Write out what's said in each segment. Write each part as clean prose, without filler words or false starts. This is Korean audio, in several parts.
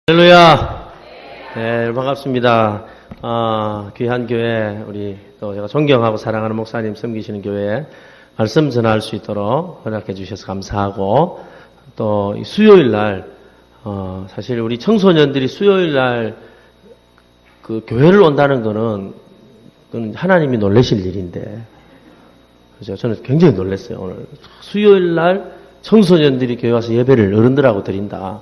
할렐루야. 네, 반갑습니다. 귀한 교회, 우리 또 제가 존경하고 사랑하는 목사님 섬기시는 교회에 말씀 전할 수 있도록 허락해 주셔서 감사하고, 또 수요일 날, 사실 우리 청소년들이 수요일 날 그 교회를 온다는 거는 그건 하나님이 놀라실 일인데, 그죠? 저는 굉장히 놀랐어요. 오늘 수요일 날 청소년들이 교회 와서 예배를 어른들하고 드린다.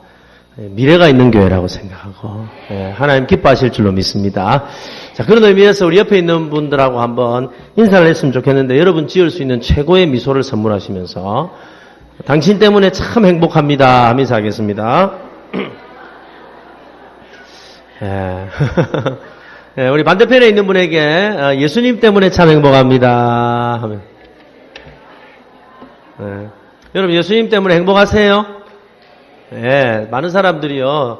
미래가 있는 교회라고 생각하고 하나님 기뻐하실 줄로 믿습니다. 자, 그런 의미에서 우리 옆에 있는 분들하고 한번 인사를 했으면 좋겠는데, 여러분 지을 수 있는 최고의 미소를 선물하시면서 당신 때문에 참 행복합니다 하면서 하겠습니다. 우리 반대편에 있는 분에게 예수님 때문에 참 행복합니다 하면, 여러분 예수님 때문에 행복하세요? 예, 많은 사람들이요,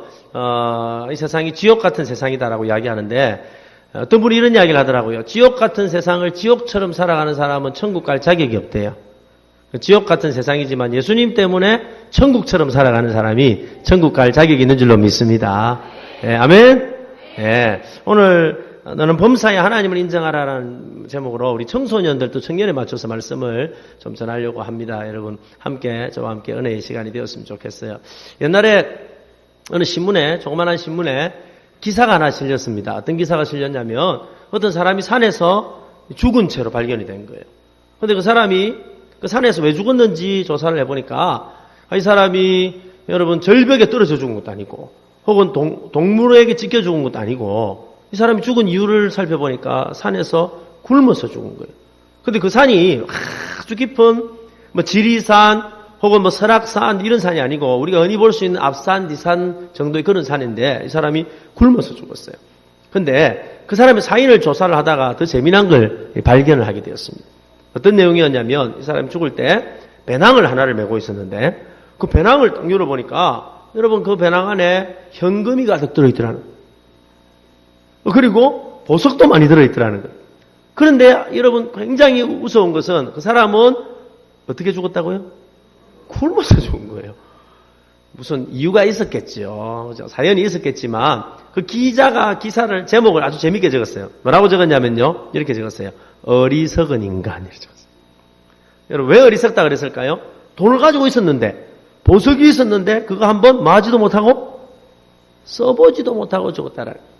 이 세상이 지옥 같은 세상이다라고 이야기하는데, 어떤 분이 이런 이야기를 하더라고요. 지옥 같은 세상을 지옥처럼 살아가는 사람은 천국 갈 자격이 없대요. 지옥 같은 세상이지만 예수님 때문에 천국처럼 살아가는 사람이 천국 갈 자격이 있는 줄로 믿습니다. 예, 아멘? 예, 오늘 너는 범사에 하나님을 인정하라는 제목으로 우리 청소년들 또 청년에 맞춰서 말씀을 좀 전하려고 합니다. 여러분 함께 저와 함께 은혜의 시간이 되었으면 좋겠어요. 옛날에 어느 신문에, 조그만한 신문에 기사가 하나 실렸습니다. 어떤 기사가 실렸냐면 어떤 사람이 산에서 죽은 채로 발견이 된 거예요. 그런데 그 사람이 그 산에서 왜 죽었는지 조사를 해보니까, 이 사람이 여러분 절벽에 떨어져 죽은 것도 아니고 혹은 동물에게 찢겨 죽은 것도 아니고, 이 사람이 죽은 이유를 살펴보니까 산에서 굶어서 죽은 거예요. 근데 그 산이 아주 깊은 지리산 혹은 설악산 이런 산이 아니고 우리가 흔히 볼 수 있는 앞산, 뒤산 정도의 그런 산인데, 이 사람이 굶어서 죽었어요. 근데 그 사람의 사인을 조사를 하다가 더 재미난 걸 발견을 하게 되었습니다. 어떤 내용이었냐면, 이 사람이 죽을 때 배낭을 하나를 메고 있었는데, 그 배낭을 딱 열어보니까 여러분 그 배낭 안에 현금이 가득 들어있더라는 거예요. 그리고 보석도 많이 들어있더라는 거예요. 그런데 여러분 굉장히 무서운 것은, 그 사람은 어떻게 죽었다고요? 굶어서 죽은 거예요. 무슨 이유가 있었겠죠. 사연이 있었겠지만, 그 기자가 기사를, 제목을 아주 재밌게 적었어요. 뭐라고 적었냐면요, 이렇게 적었어요. 어리석은 인간. 이렇게 적었어요. 여러분 왜 어리석다 그랬을까요? 돈을 가지고 있었는데, 보석이 있었는데 그거 한번 마지도 못하고 써보지도 못하고 죽었다라는 거예요.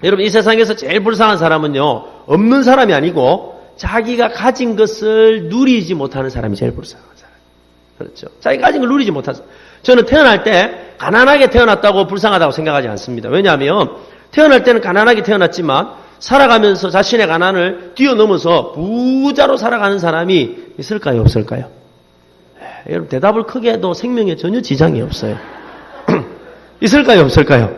여러분 이 세상에서 제일 불쌍한 사람은요, 없는 사람이 아니고 자기가 가진 것을 누리지 못하는 사람이 제일 불쌍한 사람. 그렇죠. 자기가 가진 걸 누리지 못하는 사람. 저는 태어날 때 가난하게 태어났다고 불쌍하다고 생각하지 않습니다. 왜냐하면 태어날 때는 가난하게 태어났지만 살아가면서 자신의 가난을 뛰어넘어서 부자로 살아가는 사람이 있을까요, 없을까요? 여러분 대답을 크게 해도 생명에 전혀 지장이 없어요. 있을까요, 없을까요?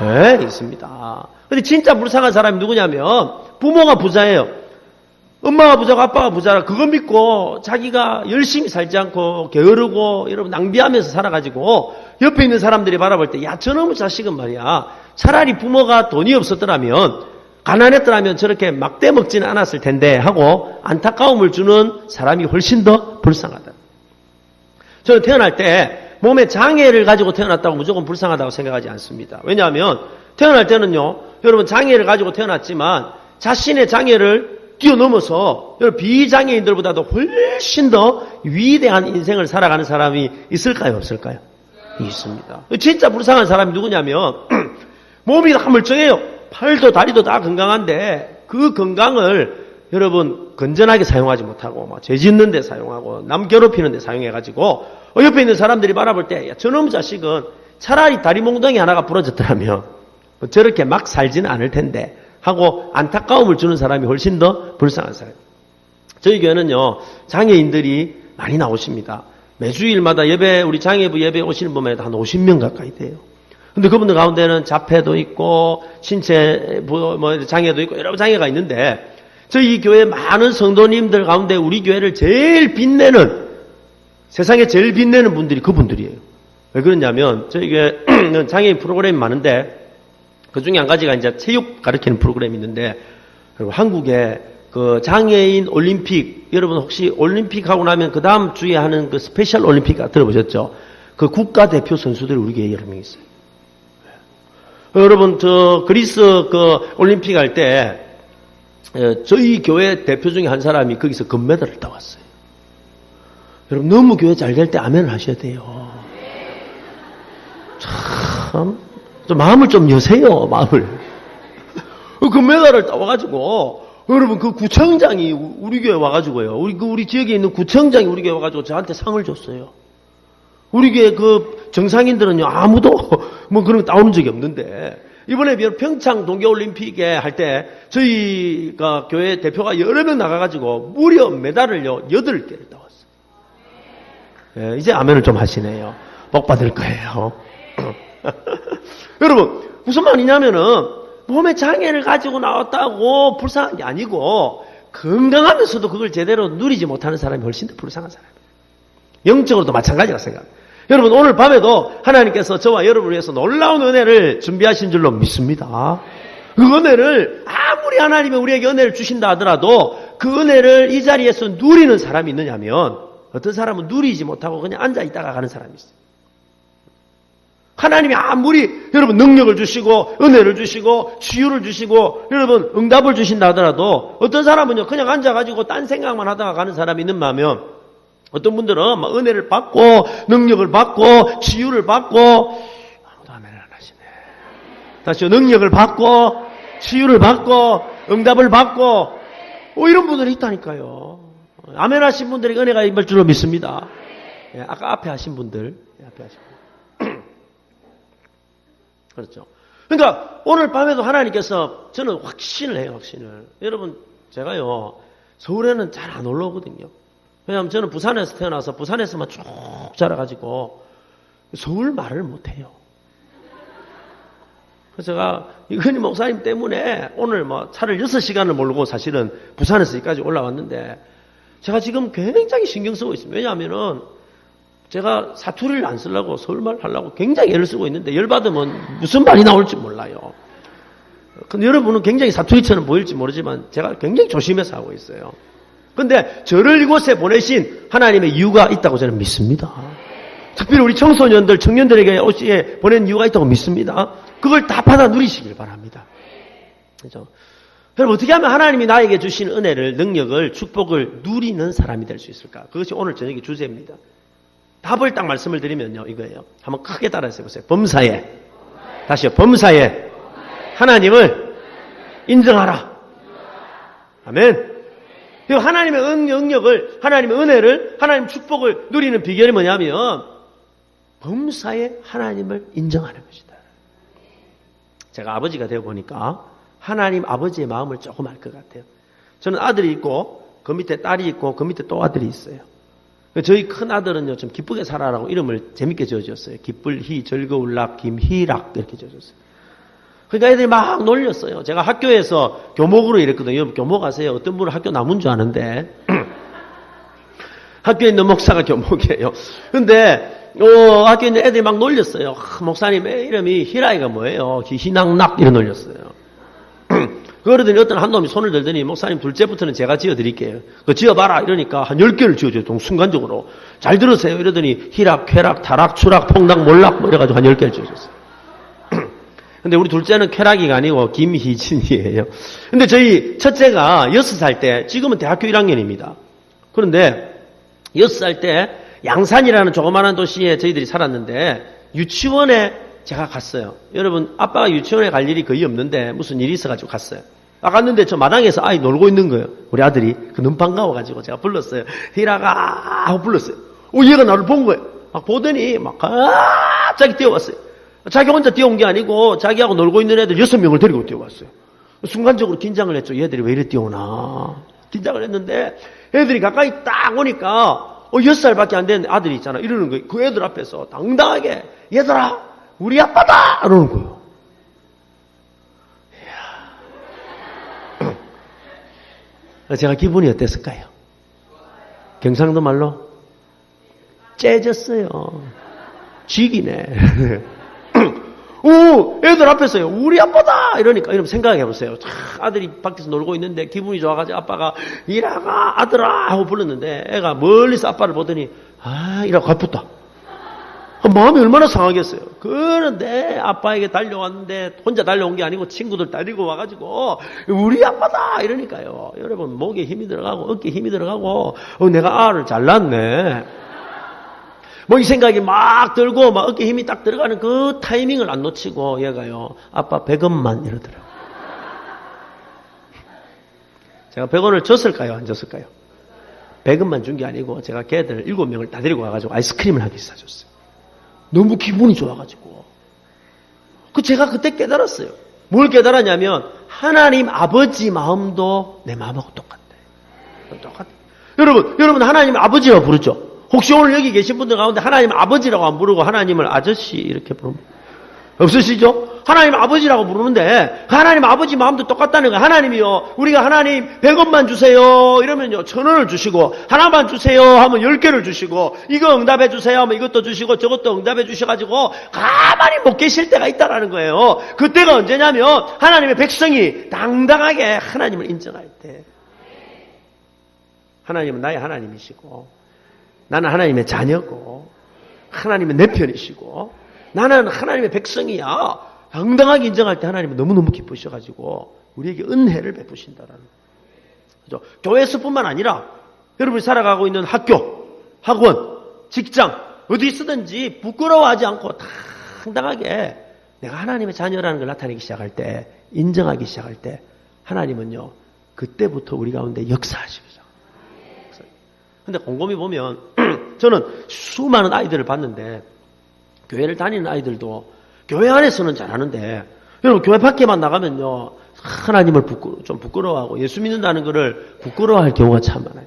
네, 있습니다. 근데 진짜 불쌍한 사람이 누구냐면, 부모가 부자예요. 엄마가 부자고 아빠가 부자라 그거 믿고 자기가 열심히 살지 않고 게으르고 여러분 낭비하면서 살아가지고 옆에 있는 사람들이 바라볼 때, 야, 저놈의 자식은 말이야, 차라리 부모가 돈이 없었더라면, 가난했더라면 저렇게 막대 먹지는 않았을 텐데 하고 안타까움을 주는 사람이 훨씬 더 불쌍하다. 저는 태어날 때 몸에 장애를 가지고 태어났다고 무조건 불쌍하다고 생각하지 않습니다. 왜냐하면 태어날 때는요, 여러분 장애를 가지고 태어났지만 자신의 장애를 뛰어넘어서 여러분 비장애인들보다도 훨씬 더 위대한 인생을 살아가는 사람이 있을까요, 없을까요? 있습니다. 진짜 불쌍한 사람이 누구냐면, 몸이 다 멀쩡해요. 팔도 다리도 다 건강한데 그 건강을 여러분 건전하게 사용하지 못하고 죄 짓는 데 사용하고 남 괴롭히는 데 사용해가지고 옆에 있는 사람들이 바라볼 때, 야, 저놈 자식은 차라리 다리 몽둥이 하나가 부러졌더라면 저렇게 막 살지는 않을 텐데 하고 안타까움을 주는 사람이 훨씬 더 불쌍한 사람. 저희 교회는요, 장애인들이 많이 나오십니다. 매주일마다 예배, 우리 장애부 예배 오시는 분만 한 50명 가까이 돼요. 근데 그분들 가운데는 자폐도 있고 신체 장애도 있고 여러 장애가 있는데, 저희 교회 많은 성도님들 가운데 우리 교회를 제일 빛내는, 세상에 제일 빛내는 분들이 그분들이에요. 왜 그러냐면 저희 교회는 장애인 프로그램이 많은데 그 중에 한 가지가 이제 체육 가르치는 프로그램이 있는데, 그리고 한국에 그 장애인 올림픽, 여러분 혹시 올림픽 하고 나면 그 다음 주에 하는 그 스페셜 올림픽 들어보셨죠? 그 국가대표 선수들이 우리 교회에 여러 명 있어요. 여러분, 그리스 올림픽 할 때, 저희 교회 대표 중에 한 사람이 거기서 금메달을 따왔어요. 여러분, 너무 교회 잘 될 때 아멘을 하셔야 돼요. 참, 좀 마음을 좀 여세요, 마음을. 금메달을 따와가지고, 여러분, 그 구청장이 우리 교회 와가지고요. 우리 지역에 있는 구청장이 우리 교회 와가지고 저한테 상을 줬어요. 우리 교회 정상인들은요, 아무도 뭐 그런 거 따오는 적이 없는데, 이번에 평창 동계올림픽에 할 때, 저희가 교회 대표가 여러 명 나가가지고, 무려 메달을요, 8개를 따왔어요. 예, 이제 아멘을 좀 하시네요. 복 받을 거예요. 여러분, 무슨 말이냐면은, 몸에 장애를 가지고 나왔다고 불쌍한 게 아니고, 건강하면서도 그걸 제대로 누리지 못하는 사람이 훨씬 더 불쌍한 사람이에요. 영적으로도 마찬가지라 생각합니다. 여러분, 오늘 밤에도 하나님께서 저와 여러분을 위해서 놀라운 은혜를 준비하신 줄로 믿습니다. 그 은혜를 아무리 하나님이 우리에게 은혜를 주신다 하더라도 그 은혜를 이 자리에서 누리는 사람이 있느냐면 어떤 사람은 누리지 못하고 그냥 앉아 있다가 가는 사람이 있어요. 하나님이 아무리 여러분 능력을 주시고 은혜를 주시고 치유를 주시고 여러분 응답을 주신다 하더라도 어떤 사람은요 그냥 앉아가지고 딴 생각만 하다가 가는 사람이 있는가 하면 어떤 분들은 막 은혜를 받고 능력을 받고 치유를 받고 아무도 아멘을 안 하시네. 다시요. 능력을 받고 치유를 받고 응답을 받고 이런 분들이 있다니까요. 아멘 하신 분들이 은혜가 임할 줄로 믿습니다. 예, 아까 앞에 하신 분들. 앞에 하신 분들. 그렇죠. 그러니까 오늘 밤에도 하나님께서 저는 확신을 해요. 확신을. 여러분 제가요 서울에는 잘 안 올라오거든요. 왜냐하면 저는 부산에서 태어나서 부산에서만 쭉 자라가지고 서울 말을 못해요. 그래서 제가 이건희 목사님 때문에 오늘 뭐 차를 6시간을 몰고 사실은 부산에서 여기까지 올라왔는데 제가 지금 굉장히 신경 쓰고 있습니다. 왜냐하면은 제가 사투리를 안 쓰려고 서울말 하려고 굉장히 애를 쓰고 있는데 열받으면 무슨 말이 나올지 몰라요. 근데 여러분은 굉장히 사투리처럼 보일지 모르지만 제가 굉장히 조심해서 하고 있어요. 근데 저를 이곳에 보내신 하나님의 이유가 있다고 저는 믿습니다. 특별히 우리 청소년들, 청년들에게 오시에 보낸 이유가 있다고 믿습니다. 그걸 다 받아 누리시길 바랍니다. 그렇죠? 여러분 어떻게 하면 하나님이 나에게 주신 은혜를, 능력을, 축복을 누리는 사람이 될 수 있을까? 그것이 오늘 저녁의 주제입니다. 답을 딱 말씀을 드리면요 이거예요. 한번 크게 따라서 해보세요. 범사에 다시요. 범사에 하나님을 인정하라. 아멘. 하나님의 능력을, 하나님의 은혜를, 하나님의 축복을 누리는 비결이 뭐냐면 범사에 하나님을 인정하는 것이다. 제가 아버지가 되어 보니까 하나님 아버지의 마음을 조금 알 것 같아요. 저는 아들이 있고 그 밑에 딸이 있고 그 밑에 또 아들이 있어요. 저희 큰 아들은요 좀 기쁘게 살아라고 이름을 재밌게 지어줬어요. 기쁠희, 즐거울락, 김희락 이렇게 지어줬어요. 그러니까 애들이 막 놀렸어요. 제가 학교에서 교목으로 이랬거든요. 여러분 교목 아세요? 어떤 분은 학교 남은 줄 아는데 학교에 있는 목사가 교목이에요. 근데 학교에 있는 애들이 막 놀렸어요. 목사님의 이름이 희라이가 뭐예요? 희낙낙 이런 놀렸어요. 그러더니 어떤 한 놈이 손을 들더니 목사님 둘째부터는 제가 지어드릴게요. 그거 지어봐라 이러니까 한 10개를 지어줘요. 순간적으로. 잘 들으세요. 이러더니 희락, 쾌락, 타락, 추락, 폭락, 몰락 뭐 이래가지고 한 10개를 지어줬어요. 근데 우리 둘째는 쾌락이가 아니고 김희진이에요. 근데 저희 첫째가 6살 때, 지금은 대학교 1학년입니다. 그런데 6살 때 양산이라는 조그마한 도시에 저희들이 살았는데 유치원에 제가 갔어요. 여러분 아빠가 유치원에 갈 일이 거의 없는데 무슨 일이 있어가지고 갔어요. 갔는데 저 마당에서 아이 놀고 있는 거예요. 우리 아들이. 너무 반가워가지고 제가 불렀어요. 희라가 하고 불렀어요. 얘가 나를 본 거예요. 막 보더니 막 갑자기 뛰어왔어요. 자기 혼자 뛰어온 게 아니고 자기하고 놀고 있는 애들 6명을 데리고 뛰어왔어요. 순간적으로 긴장을 했죠. 얘들이 왜 이래 뛰어오나. 긴장을 했는데 애들이 가까이 딱 오니까 6살밖에 안 된 아들이 있잖아. 이러는 거예요. 그 애들 앞에서 당당하게 얘들아 우리 아빠다! 이러는 거예요. 제가 기분이 어땠을까요? 경상도 말로 째졌어요. 쥐기네. 애들 앞에서요. 우리 아빠다! 이러니까, 여러분 생각해 보세요. 아들이 밖에서 놀고 있는데 기분이 좋아가지고 아빠가 이라가 아들아! 하고 불렀는데 애가 멀리서 아빠를 보더니 이라고 가pus다. 마음이 얼마나 상하겠어요. 그런데 아빠에게 달려왔는데 혼자 달려온 게 아니고 친구들 데리고 와가지고 우리 아빠다 이러니까요. 여러분 목에 힘이 들어가고 어깨에 힘이 들어가고 내가 알을 잘 낳네. 뭐 이 생각이 막 들고 막 어깨에 힘이 딱 들어가는 그 타이밍을 안 놓치고 얘가요. 아빠 100원만 이러더라고요. 제가 100원을 줬을까요? 안 줬을까요? 100원만 준 게 아니고 제가 걔들 7명을 다 데리고 와가지고 아이스크림을 한 개 사줬어요. 너무 기분이 좋아가지고. 제가 그때 깨달았어요. 뭘 깨달았냐면 하나님 아버지 마음도 내 마음하고 똑같대. 여러분 하나님 아버지라고 부르죠? 혹시 오늘 여기 계신 분들 가운데 하나님 아버지라고 안 부르고 하나님을 아저씨 이렇게 부르면 없으시죠? 하나님 아버지라고 부르는데 하나님 아버지 마음도 똑같다는 거예요. 하나님이요. 우리가 하나님 100원만 주세요. 이러면요. 1000원을 주시고 하나만 주세요 하면 10개를 주시고 이거 응답해 주세요 하면 이것도 주시고 저것도 응답해 주셔가지고 가만히 못 계실 때가 있다라는 거예요. 그때가 언제냐면 하나님의 백성이 당당하게 하나님을 인정할 때. 하나님은 나의 하나님이시고 나는 하나님의 자녀고 하나님은 내 편이시고 나는 하나님의 백성이야. 당당하게 인정할 때 하나님은 너무너무 기쁘셔가지고 우리에게 은혜를 베푸신다라는 거죠. 교회에서뿐만 아니라 여러분이 살아가고 있는 학교, 학원, 직장 어디 있든지 부끄러워하지 않고 당당하게 내가 하나님의 자녀라는 걸 나타내기 시작할 때, 인정하기 시작할 때 하나님은요 그때부터 우리 가운데 역사하시죠. 근데 곰곰이 보면 저는 수많은 아이들을 봤는데 교회를 다니는 아이들도 교회 안에서는 잘하는데 여러분 교회 밖에만 나가면요 하나님을 좀 부끄러워하고 예수 믿는다는 것을 부끄러워할 경우가 참 많아요.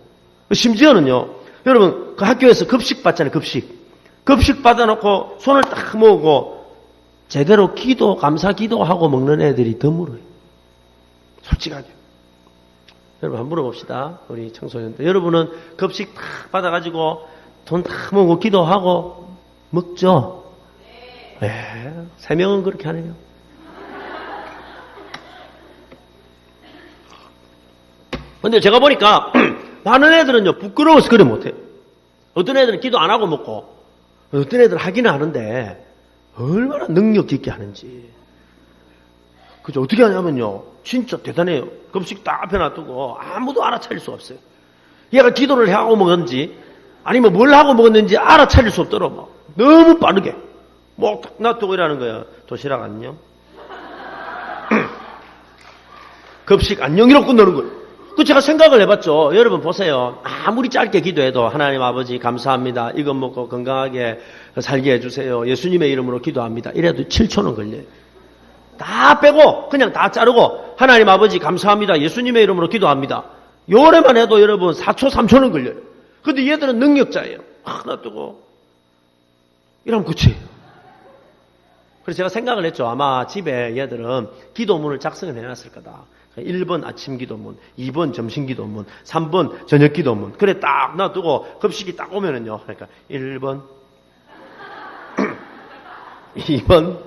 심지어는요 여러분 그 학교에서 급식 받잖아요. 급식 받아놓고 손을 딱 모으고 제대로 기도 감사 기도하고 먹는 애들이 드물어요. 솔직하게. 여러분 한번 물어봅시다. 우리 청소년들. 여러분은 급식 딱 받아가지고 돈 딱 모으고 기도하고 먹죠? 네. 3명은 그렇게 하네요. 근데 제가 보니까 많은 애들은요 부끄러워서 그래 못해요. 어떤 애들은 기도 안 하고 먹고 어떤 애들은 하기는 하는데 얼마나 능력 있게 하는지. 그죠? 어떻게 하냐면요 진짜 대단해요. 급식 딱 앞에 놔두고 아무도 알아차릴 수 없어요. 얘가 기도를 하고 먹었는지 아니면 뭘 하고 먹었는지 알아차릴 수 없도록 막 너무 빠르게 뭐 딱 놔두고 이러는 거야. 도시락 안녕? 급식 안녕 이러고 끝나는 거예요. 그 제가 생각을 해봤죠. 여러분 보세요. 아무리 짧게 기도해도 하나님 아버지 감사합니다. 이것 먹고 건강하게 살게 해주세요. 예수님의 이름으로 기도합니다. 이래도 7초는 걸려요. 다 빼고 그냥 다 자르고 하나님 아버지 감사합니다. 예수님의 이름으로 기도합니다. 요래만 해도 여러분 4초 3초는 걸려요. 근데 얘들은 능력자예요. 하나 뜨고 이러면 끝이에요. 그래서 제가 생각을 했죠. 아마 집에 얘들은 기도문을 작성을 해놨을 거다. 1번 아침 기도문, 2번 점심 기도문, 3번 저녁 기도문. 그래 딱 놔두고 급식이 딱 오면은요. 그러니까 1번, 2번.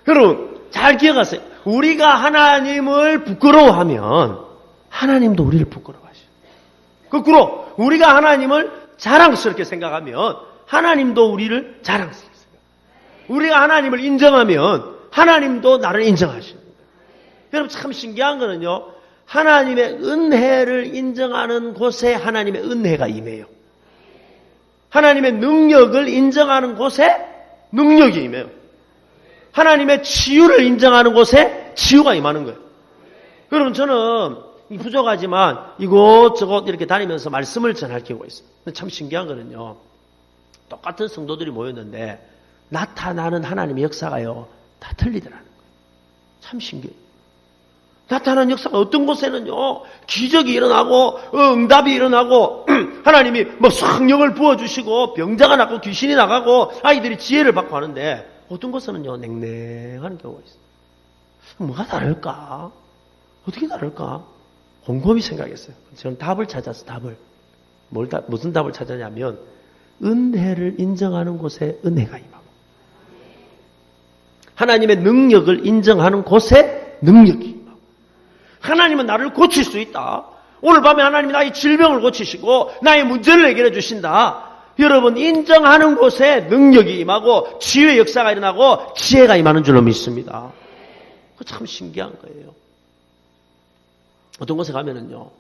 여러분 잘 기억하세요. 우리가 하나님을 부끄러워하면 하나님도 우리를 부끄러워하셔요. 거꾸로 우리가 하나님을 자랑스럽게 생각하면 하나님도 우리를 자랑스럽게 생각해요. 우리가 하나님을 인정하면 하나님도 나를 인정하십니다. 여러분 참 신기한 거는요. 하나님의 은혜를 인정하는 곳에 하나님의 은혜가 임해요. 하나님의 능력을 인정하는 곳에 능력이 임해요. 하나님의 치유를 인정하는 곳에 치유가 임하는 거예요. 여러분 저는 부족하지만 이곳저곳 이렇게 다니면서 말씀을 전할 경우가 있습니다. 참 신기한 거는요. 똑같은 성도들이 모였는데 나타나는 하나님의 역사가요. 다 틀리더라는 거예요. 참 신기해요. 나타나는 역사가 어떤 곳에는요. 기적이 일어나고 응답이 일어나고 하나님이 뭐 성령을 부어주시고 병자가 낫고 귀신이 나가고 아이들이 지혜를 받고 하는데 어떤 곳에는요. 냉랭한 경우가 있어요. 뭐가 다를까? 어떻게 다를까? 곰곰이 생각했어요. 저는 답을 찾았어요. 답을. 무슨 답을 찾았냐면 은혜를 인정하는 곳에 은혜가 임하고 하나님의 능력을 인정하는 곳에 능력이 임하고 하나님은 나를 고칠 수 있다. 오늘 밤에 하나님이 나의 질병을 고치시고 나의 문제를 해결해 주신다. 여러분 인정하는 곳에 능력이 임하고 치유의 역사가 일어나고 지혜가 임하는 줄로 믿습니다. 참 신기한 거예요. 어떤 곳에 가면은요,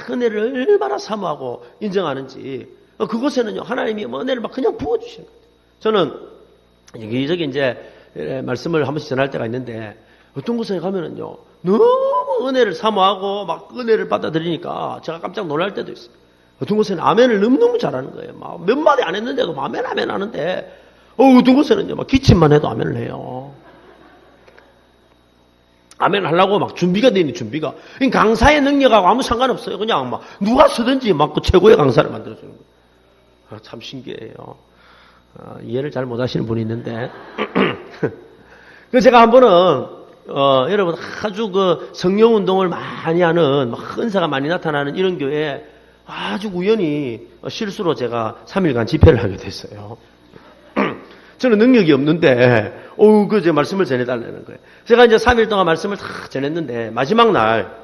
은혜를 얼마나 사모하고 인정하는지 그곳에는요 하나님이 은혜를 막 그냥 부어주시는 거예요. 저는 여기저기 이제 말씀을 한 번씩 전할 때가 있는데 어떤 곳에 가면은요 너무 은혜를 사모하고 막 은혜를 받아들이니까 제가 깜짝 놀랄 때도 있어요. 어떤 곳에는 아멘을 너무너무 잘하는 거예요. 막 몇 마디 안 했는데도 아멘 하는데 어떤 곳에는요 막 기침만 해도 아멘을 해요. 아멘 하려고 막 준비가 되니 준비가. 강사의 능력하고 아무 상관없어요. 그냥 막 누가 쓰든지 막 그 최고의 강사를 만들어주는 거예요. 참 신기해요. 이해를 잘 못하시는 분이 있는데 그래서 제가 한 번은 여러분 아주 그 성령 운동을 많이 하는 막 은사가 많이 나타나는 이런 교회에 아주 우연히 실수로 제가 3일간 집회를 하게 됐어요. 저는 능력이 없는데 제 말씀을 전해달라는 거예요. 제가 이제 3일 동안 말씀을 다 전했는데 마지막 날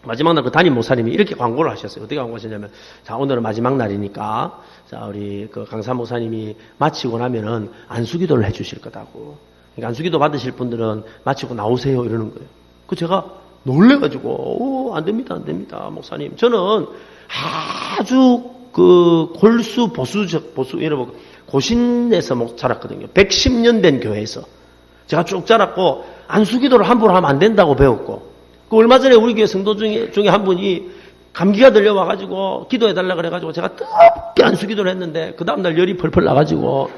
그 담임 목사님이 이렇게 광고를 하셨어요. 어떻게 광고하셨냐면, 자, 오늘은 마지막 날이니까, 자, 우리 그 강사 목사님이 마치고 나면은 안수기도를 해 주실 거다고. 그러니까 안수기도 받으실 분들은 마치고 나오세요. 이러는 거예요. 그 제가 놀래가지고, 안 됩니다. 목사님. 저는 아주 그 골수 보수, 여러분, 고신에서 자랐거든요. 110년 된 교회에서. 제가 쭉 자랐고, 안수기도를 함부로 하면 안 된다고 배웠고, 얼마 전에 우리 교회 성도 중에 한 분이 감기가 들려와가지고 기도해달라 그래가지고 제가 뜨겁게 안수기도를 했는데 그 다음날 열이 펄펄 나가지고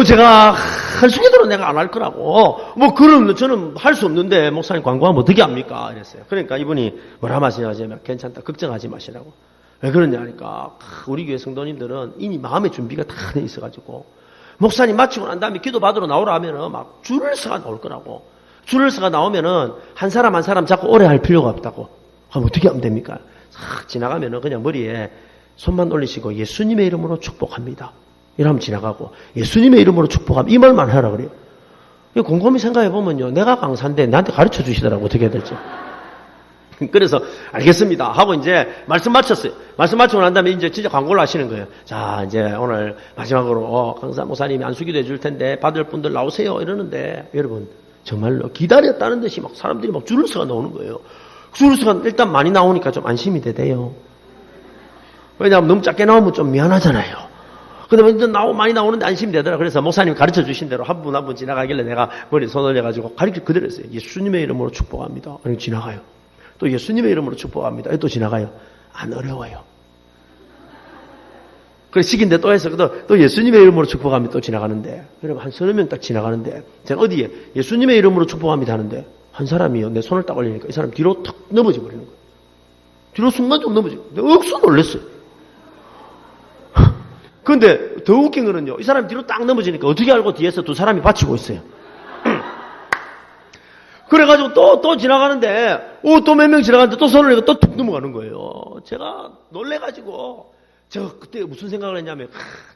제가 안수기도는 내가 안 할 거라고 그럼 저는 할 수 없는데 목사님 광고하면 어떻게 합니까? 이랬어요. 그러니까 이분이 뭐라 마시냐면 괜찮다 걱정하지 마시라고. 왜 그러냐 하니까 우리 교회 성도님들은 이미 마음의 준비가 다 돼 있어가지고 목사님 마치고 난 다음에 기도 받으러 나오라 하면은 막 줄을 서가 나올 거라고. 줄을 서가 나오면은 한 사람 자꾸 오래 할 필요가 없다고. 그럼 어떻게 하면 됩니까? 싹 지나가면은 그냥 머리에 손만 올리시고 예수님의 이름으로 축복합니다. 이러면 지나가고 예수님의 이름으로 축복합니다. 이 말만 하라 그래요. 곰곰이 생각해 보면요, 내가 강사인데 나한테 가르쳐 주시더라고 어떻게 해야 될지. 그래서 알겠습니다 하고 이제 말씀 마쳤어요. 말씀 마치고 난 다음에 이제 진짜 광고를 하시는 거예요. 자, 이제 오늘 마지막으로 강사 목사님이 안수기도 해줄 텐데 받을 분들 나오세요 이러는데 여러분. 정말로 기다렸다는 듯이 막 사람들이 막 줄을 서가 나오는 거예요. 줄을 서가 일단 많이 나오니까 좀 안심이 돼요. 왜냐하면 너무 작게 나오면 좀 미안하잖아요. 그다음에 이제 많이 나오는데 안심이 되더라. 그래서 목사님 가르쳐 주신 대로 한 분 한 분 지나가길래 내가 머리에 손 올려가지고 가르쳐 그대로 했어요. 예수님의 이름으로 축복합니다. 그리고 지나가요. 또 예수님의 이름으로 축복합니다. 또 지나가요. 안 어려워요. 그래 시킨데 또 해서 또 예수님의 이름으로 축복합니다. 또 지나가는데 여러분 한 서너 명 딱 지나가는데 제가 어디에 예수님의 이름으로 축복합니다 하는데 한 사람이요 내 손을 딱 올리니까 이 사람 뒤로 탁 넘어져 버리는 거예요. 뒤로 순간적으로 넘어지고 내가 억수 놀랐어요. 그런데 더 웃긴 거는요, 이 사람이 뒤로 딱 넘어지니까 어떻게 알고 뒤에서 두 사람이 받치고 있어요. 그래가지고 또 지나가는데 또 몇 명 지나가는데 또 손을 내고 또 툭 넘어가는 거예요. 제가 놀래가지고 저 그때 무슨 생각을 했냐면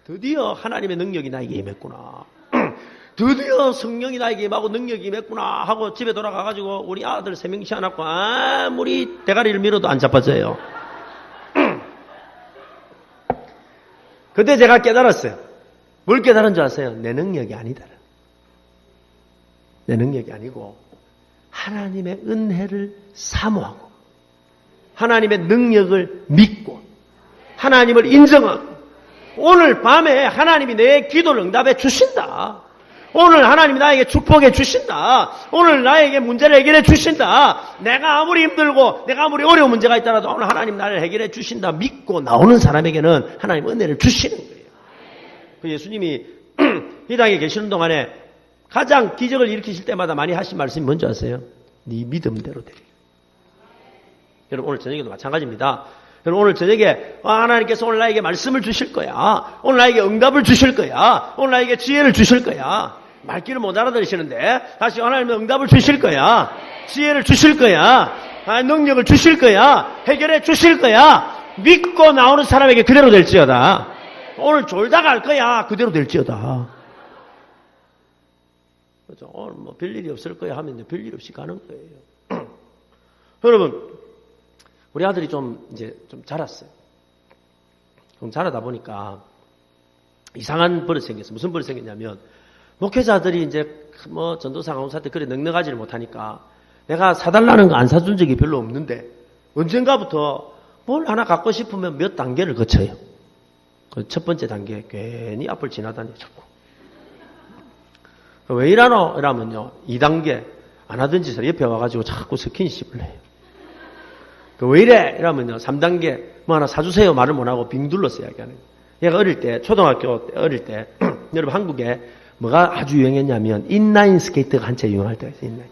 드디어 하나님의 능력이 나에게 임했구나. 드디어 성령이 나에게 임하고 능력이 임했구나 하고 집에 돌아가가지고 우리 아들 3명 시켜놨고 아무리 대가리를 밀어도 안 잡아져요. 그때 제가 깨달았어요. 뭘 깨달은 줄 아세요? 내 능력이 아니다. 내 능력이 아니고 하나님의 은혜를 사모하고 하나님의 능력을 믿고 하나님을 인정하고 오늘 밤에 하나님이 내 기도를 응답해 주신다. 오늘 하나님이 나에게 축복해 주신다. 오늘 나에게 문제를 해결해 주신다. 내가 아무리 힘들고 내가 아무리 어려운 문제가 있더라도 오늘 하나님 나를 해결해 주신다. 믿고 나오는 사람에게는 하나님 은혜를 주시는 거예요. 그 예수님이 이 땅에 계시는 동안에 가장 기적을 일으키실 때마다 많이 하신 말씀이 뭔지 아세요? 네 믿음대로 되리. 여러분 오늘 저녁에도 마찬가지입니다. 여러분 오늘 저녁에 하나님께서 오늘 나에게 말씀을 주실 거야. 오늘 나에게 응답을 주실 거야. 오늘 나에게 지혜를 주실 거야. 말귀를 못 알아들으시는데 다시 하나님의 응답을 주실 거야. 지혜를 주실 거야. 능력을 주실 거야. 해결해 주실 거야. 믿고 나오는 사람에게 그대로 될지어다. 오늘 졸다 갈 거야. 그대로 될지어다. 그렇죠? 오늘 뭐 별일이 없을 거야 하면 별일 없이 가는 거예요. 여러분 우리 아들이 좀 자랐어요. 그럼 자라다 보니까 이상한 버릇이 생겼어요. 무슨 버릇이 생겼냐면 목회자들이 이제 뭐 전도사 강원사 때 그래 넉넉하지를 못하니까 내가 사달라는 거 안 사준 적이 별로 없는데 언젠가부터 뭘 하나 갖고 싶으면 몇 단계를 거쳐요. 그 첫 번째 단계 괜히 앞을 지나다녀 자꾸. 왜 이러노? 이러면요 2단계 안 하던 짓을 옆에 와가지고 자꾸 스킨십을 해요. 왜 이래? 이러면요 3단계 뭐 하나 사주세요 말을 못하고 빙 둘러서 이야기하는 거예요. 얘가 어릴 때 초등학교 때 어릴 때 여러분 한국에 뭐가 아주 유행했냐면 인라인 스케이트가 한참 유행할 때가 있어요. 인라인.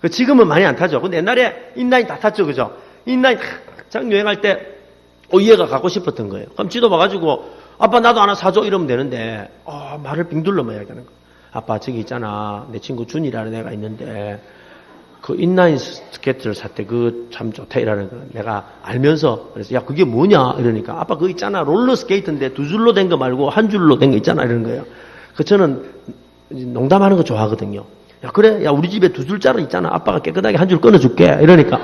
그 지금은 많이 안 타죠. 근데 옛날에 인라인 다 탔죠, 그죠? 인라인 장 유행할 때 얘가 갖고 싶었던 거예요. 그럼 지도 봐가지고 아빠 나도 하나 사줘 이러면 되는데 말을 빙 둘러만 이야기하는 거예요. 아빠 저기 있잖아 내 친구 준이라는 애가 있는데 그 인라인 스케이트를 샀대. 그 참 좋다 이라는 거 내가 알면서 그래서 야 그게 뭐냐 이러니까 아빠 그거 있잖아 롤러 스케이트인데 2줄로 된 거 말고 1줄로 된 거 있잖아 이러는 거예요. 그 저는 농담하는 거 좋아하거든요. 야 그래 야 우리 집에 2줄짜리 있잖아 아빠가 깨끗하게 1줄 끊어줄게 이러니까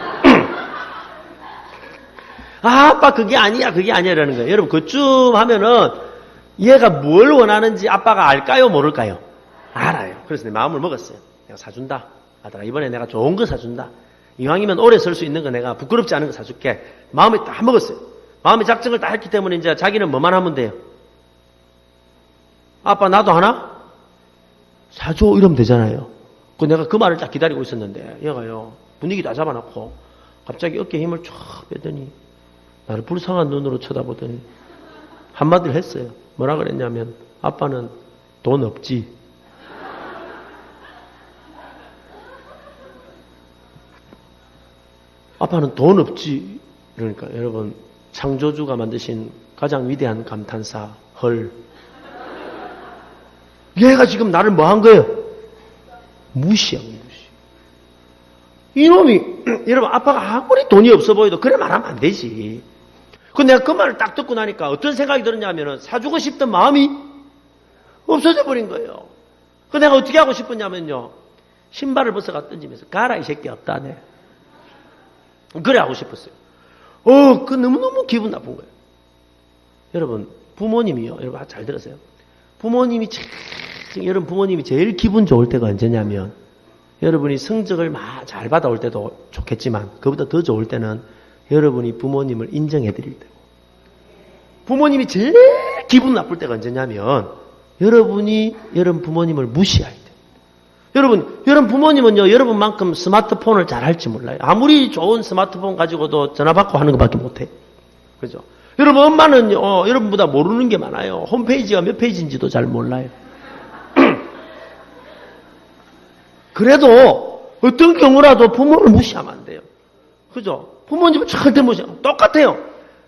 아빠 그게 아니야 이러는 거예요. 여러분 그쯤 하면은 얘가 뭘 원하는지 아빠가 알까요 모를까요? 알아요. 그래서 내 마음을 먹었어요. 내가 사준다. 아들아 이번에 내가 좋은 거 사준다. 이왕이면 오래 설 수 있는 거 내가 부끄럽지 않은 거 사줄게. 마음에 다 먹었어요. 마음의 작정을 다 했기 때문에 이제 자기는 뭐만 하면 돼요. 아빠 나도 하나? 사줘 이러면 되잖아요. 내가 그 말을 딱 기다리고 있었는데 얘가요 분위기 다 잡아놓고 갑자기 어깨에 힘을 쫙 빼더니 나를 불쌍한 눈으로 쳐다보더니 한마디를 했어요. 뭐라 그랬냐면 아빠는 돈 없지. 아빠는 돈 없지. 그러니까 여러분 창조주가 만드신 가장 위대한 감탄사 헐. 얘가 지금 나를 뭐 한 거예요? 무시한 무시. 이놈이 여러분 아빠가 아무리 돈이 없어 보여도 그래 말하면 안 되지. 근데 내가 그 말을 딱 듣고 나니까 어떤 생각이 들었냐면은 사주고 싶던 마음이 없어져 버린 거예요. 그 내가 어떻게 하고 싶었냐면요 신발을 벗어가 던지면서 가라 이 새끼 없다네. 그래 하고 싶었어요. 그 너무너무 기분 나쁜 거예요. 여러분 부모님이요. 여러분 잘 들으세요. 부모님이 여러분 부모님이 제일 기분 좋을 때가 언제냐면 여러분이 성적을 잘 받아올 때도 좋겠지만 그보다 더 좋을 때는 여러분이 부모님을 인정해 드릴 때고 부모님이 제일 기분 나쁠 때가 언제냐면 여러분이 여러분 부모님을 무시할 때. 여러분 부모님은요 여러분만큼 스마트폰을 잘 할지 몰라요. 아무리 좋은 스마트폰 가지고도 전화 받고 하는 것밖에 못해. 그죠? 여러분 엄마는요 여러분보다 모르는 게 많아요. 홈페이지가 몇 페이지인지도 잘 몰라요. 그래도 어떤 경우라도 부모를 무시하면 안 돼요. 그죠? 부모님은 절대 무시하면 똑같아요.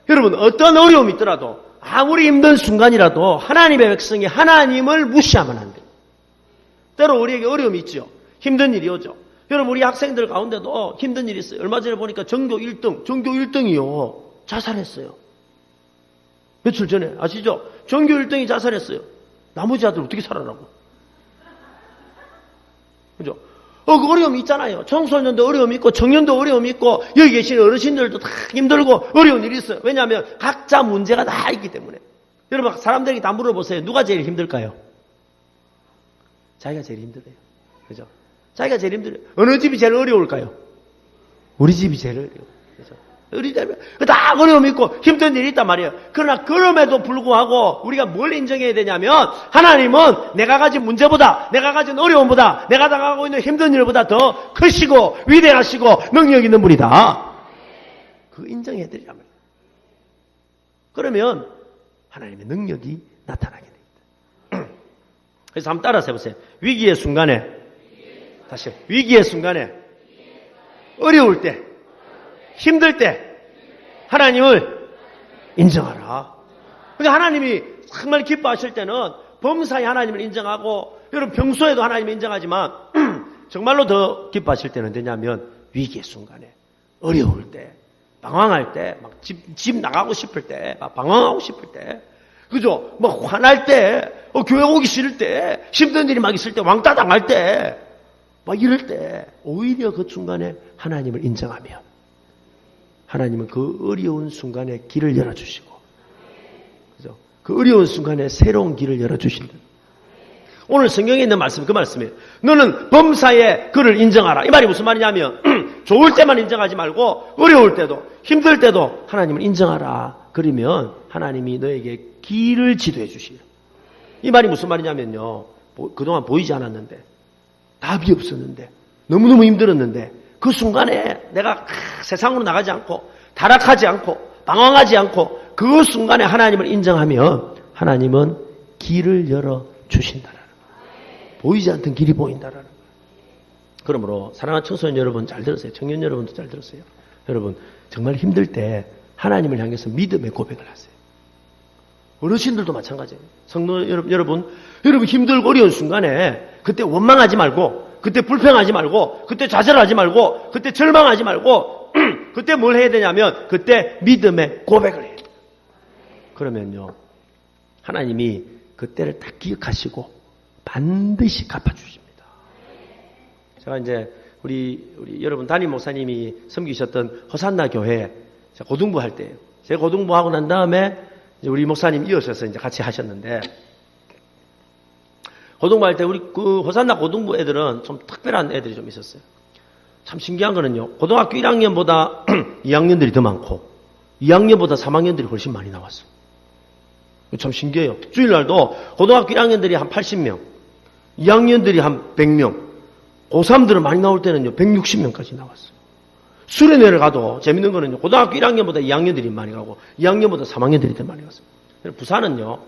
여러분 어떤 어려움이 있더라도 아무리 힘든 순간이라도 하나님의 백성이 하나님을 무시하면 안 돼요. 때로 우리에게 어려움이 있죠. 힘든 일이 오죠. 여러분 우리 학생들 가운데도 힘든 일이 있어요. 얼마 전에 보니까 전교 1등이요. 자살했어요. 며칠 전에 아시죠? 전교 1등이 자살했어요. 나머지 아들 어떻게 살아라고. 그죠? 그 어려움이 있잖아요. 청소년도 어려움이 있고 청년도 어려움이 있고 여기 계신 어르신들도 다 힘들고 어려운 일이 있어요. 왜냐하면 각자 문제가 다 있기 때문에. 여러분 사람들에게 다 물어보세요. 누가 제일 힘들까요? 자기가 제일 힘들어요. 그죠? 자기가 제일 힘들어요. 어느 집이 제일 어려울까요? 우리 집이 제일 어려워요. 그죠? 우리 집이 다 어려움이 있고 힘든 일이 있단 말이에요. 그러나 그럼에도 불구하고 우리가 뭘 인정해야 되냐면 하나님은 내가 가진 문제보다 내가 가진 어려움보다 내가 당하고 있는 힘든 일보다 더 크시고 위대하시고 능력 있는 분이다. 그거 인정해야 되란 말이에요. 그러면 하나님의 능력이 나타나게 됩니다. 그래서 한번 따라서 해보세요. 위기의 순간에 다시 위기의 순간에 어려울 때 힘들 때 하나님을 인정하라. 그러니까 하나님이 정말 기뻐하실 때는 범사에 하나님을 인정하고 여러분 평소에도 하나님을 인정하지만 정말로 더 기뻐하실 때는 되냐면 위기의 순간에 어려울 때 방황할 때 막 집 나가고 싶을 때 막 방황하고 싶을 때 그죠? 막 화날 때 교회 오기 싫을 때 힘든 일이 막 있을 때 왕따 당할 때 막 이럴 때 오히려 그 순간에 하나님을 인정하면 하나님은 그 어려운 순간에 길을 열어주시고 그 어려운 순간에 새로운 길을 열어주신다. 오늘 성경에 있는 말씀, 그 말씀이에요. 너는 범사에 그를 인정하라. 이 말이 무슨 말이냐면 좋을 때만 인정하지 말고 어려울 때도 힘들 때도 하나님을 인정하라. 그러면 하나님이 너에게 길을 지도해 주시라. 이 말이 무슨 말이냐면요. 그동안 보이지 않았는데 답이 없었는데 너무너무 힘들었는데 그 순간에 내가 세상으로 나가지 않고 타락하지 않고 방황하지 않고 그 순간에 하나님을 인정하면 하나님은 길을 열어주신다라는 거예요. 보이지 않던 길이 보인다라는 거예요. 그러므로 사랑하는 청소년 여러분 잘 들으세요. 청년 여러분도 잘 들으세요. 여러분 정말 힘들 때 하나님을 향해서 믿음의 고백을 하세요. 어르신들도 마찬가지예요. 성도 여러분 힘들고 어려운 순간에 그때 원망하지 말고 그때 불평하지 말고 그때 좌절하지 말고 그때 절망하지 말고 그때 뭘 해야 되냐면 그때 믿음의 고백을 해야 돼요. 그러면요 하나님이 그때를 다 기억하시고 반드시 갚아주십니다. 제가 이제 우리 여러분 담임 목사님이 섬기셨던 허산나 교회 고등부 할 때예요. 제가 고등부하고 난 다음에 우리 목사님 이어서서 이제 같이 하셨는데 고등부 할 때 우리 그 호산나 고등부 애들은 좀 특별한 애들이 좀 있었어요. 참 신기한 거는요. 고등학교 1학년보다 2학년들이 더 많고 2학년보다 3학년들이 훨씬 많이 나왔어요. 참 신기해요. 주일날도 고등학교 1학년들이 한 80명, 2학년들이 한 100명, 고3들은 많이 나올 때는요 160명까지 나왔어요. 수련회를 가도 재밌는 거는요. 고등학교 1학년보다 2학년들이 많이 가고 2학년보다 3학년들이 더 많이 갔어요. 부산은요.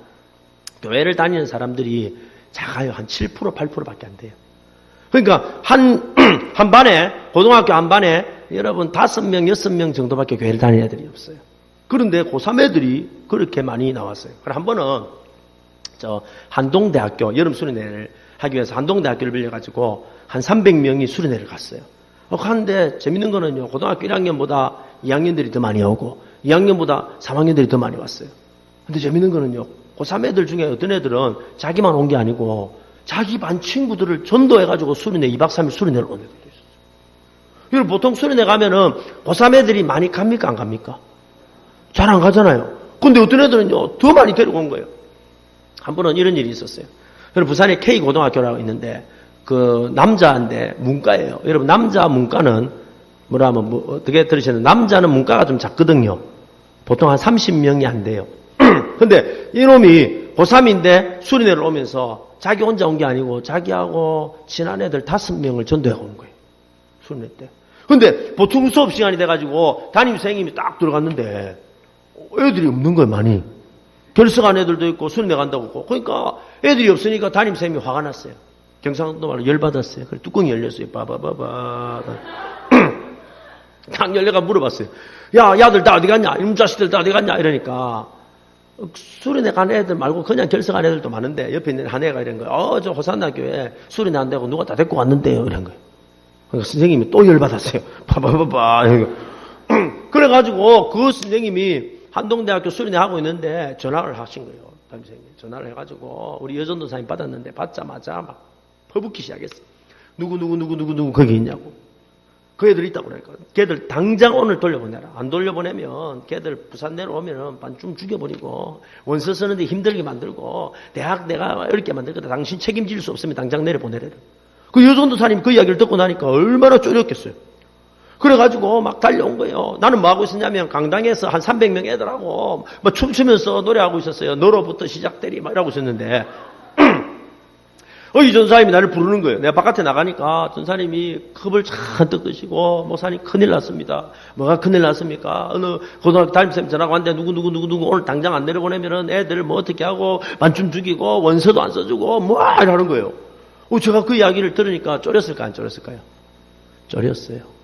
교회를 다니는 사람들이 작아요. 한 7%, 8%밖에 안 돼요. 그러니까 한 반에 고등학교 한 반에 여러분 5명, 6명 정도밖에 교회를 다니는 애들이 없어요. 그런데 고3 애들이 그렇게 많이 나왔어요. 그래서 한 번은 저 한동대학교 여름 수련회를 하기 위해서 한동대학교를 빌려가지고 한 300명이 수련회를 갔어요. 그런데 재밌는 거는요. 고등학교 1학년보다 2학년들이 더 많이 오고 2학년보다 3학년들이 더 많이 왔어요. 근데 재밌는 거는요. 고3 애들 중에 어떤 애들은 자기만 온 게 아니고 자기 반 친구들을 전도해가지고 수련회 2박 3일 수련회를 온 애들도 있었어요. 여러분 보통 수련회 가면은 고3 애들이 많이 갑니까 안 갑니까? 잘 안 가잖아요. 근데 어떤 애들은요. 더 많이 데리고 온 거예요. 한 번은 이런 일이 있었어요. 여러분 부산에 K고등학교라고 있는데 그 남자인데 문과예요. 여러분 남자 문과는 뭐라면 뭐 어떻게 들으셨나요? 남자는 문과가 좀 작거든요. 보통 한 30명이 안 돼요. 근데 이놈이 고3인데 수련회를 오면서 자기 혼자 온 게 아니고 자기하고 친한 애들 5명을 전도하고 온 거예요. 수련회 때. 근데 보통 수업 시간이 돼가지고 담임선생님이 딱 들어갔는데 애들이 없는 거예요. 많이. 결석한 애들도 있고 수련회 간다고 했고. 그러니까 애들이 없으니까 담임선생님이 화가 났어요. 경상도 말로 열받았어요. 그래서 뚜껑이 열렸어요. 빠바바바. 딱 열려가 물어봤어요. 야, 야들 다 어디 갔냐? 이놈 자식들 다 어디 갔냐? 이러니까 수련회 간 애들 말고 그냥 결석한 애들도 많은데 옆에 있는 한 애가 이런 거예요. 저 호산나 교회 수련회 안 되고 누가 다 데리고 왔는데요. 이런 거예요. 그러니까 선생님이 또 열받았어요. 빠바바바. 그래가지고 그 선생님이 한동대학교 수련회 하고 있는데 전화를 하신 거예요. 담임선생님 전화를 해가지고 우리 여전도사님 받았는데 받자마자 막 퍼붓기 시작했어요. 누구 거기 있냐고. 그 애들 있다고 그러니까. 걔들 당장 오늘 돌려보내라. 안 돌려보내면 걔들 부산 내려오면은 반쯤 죽여버리고 원서 쓰는데 힘들게 만들고 대학 내가 어렵게 만들 거다. 당신 책임질 수 없으면 당장 내려보내래요. 그 여전도사님 그 이야기를 듣고 나니까 얼마나 쫄렸겠어요. 그래가지고 막 달려온 거예요. 나는 뭐 하고 있었냐면 강당에서 한 300명 애들하고 뭐 춤추면서 노래하고 있었어요. 너로부터 시작되리 막 이러고 있었는데 이 전사님이 나를 부르는 거예요. 내가 바깥에 나가니까 전사님이 컵을 잔뜩 드시고 목사님 큰일 났습니다. 뭐가 큰일 났습니까? 어느 고등학교 담임선생님 전화가 왔는데 누구 오늘 당장 안 내려보내면은 애들 뭐 어떻게 하고 반쯤 죽이고 원서도 안 써주고 뭐 이러는 거예요. 제가 그 이야기를 들으니까 쫄였을까 안 쫄였을까요? 쫄였어요.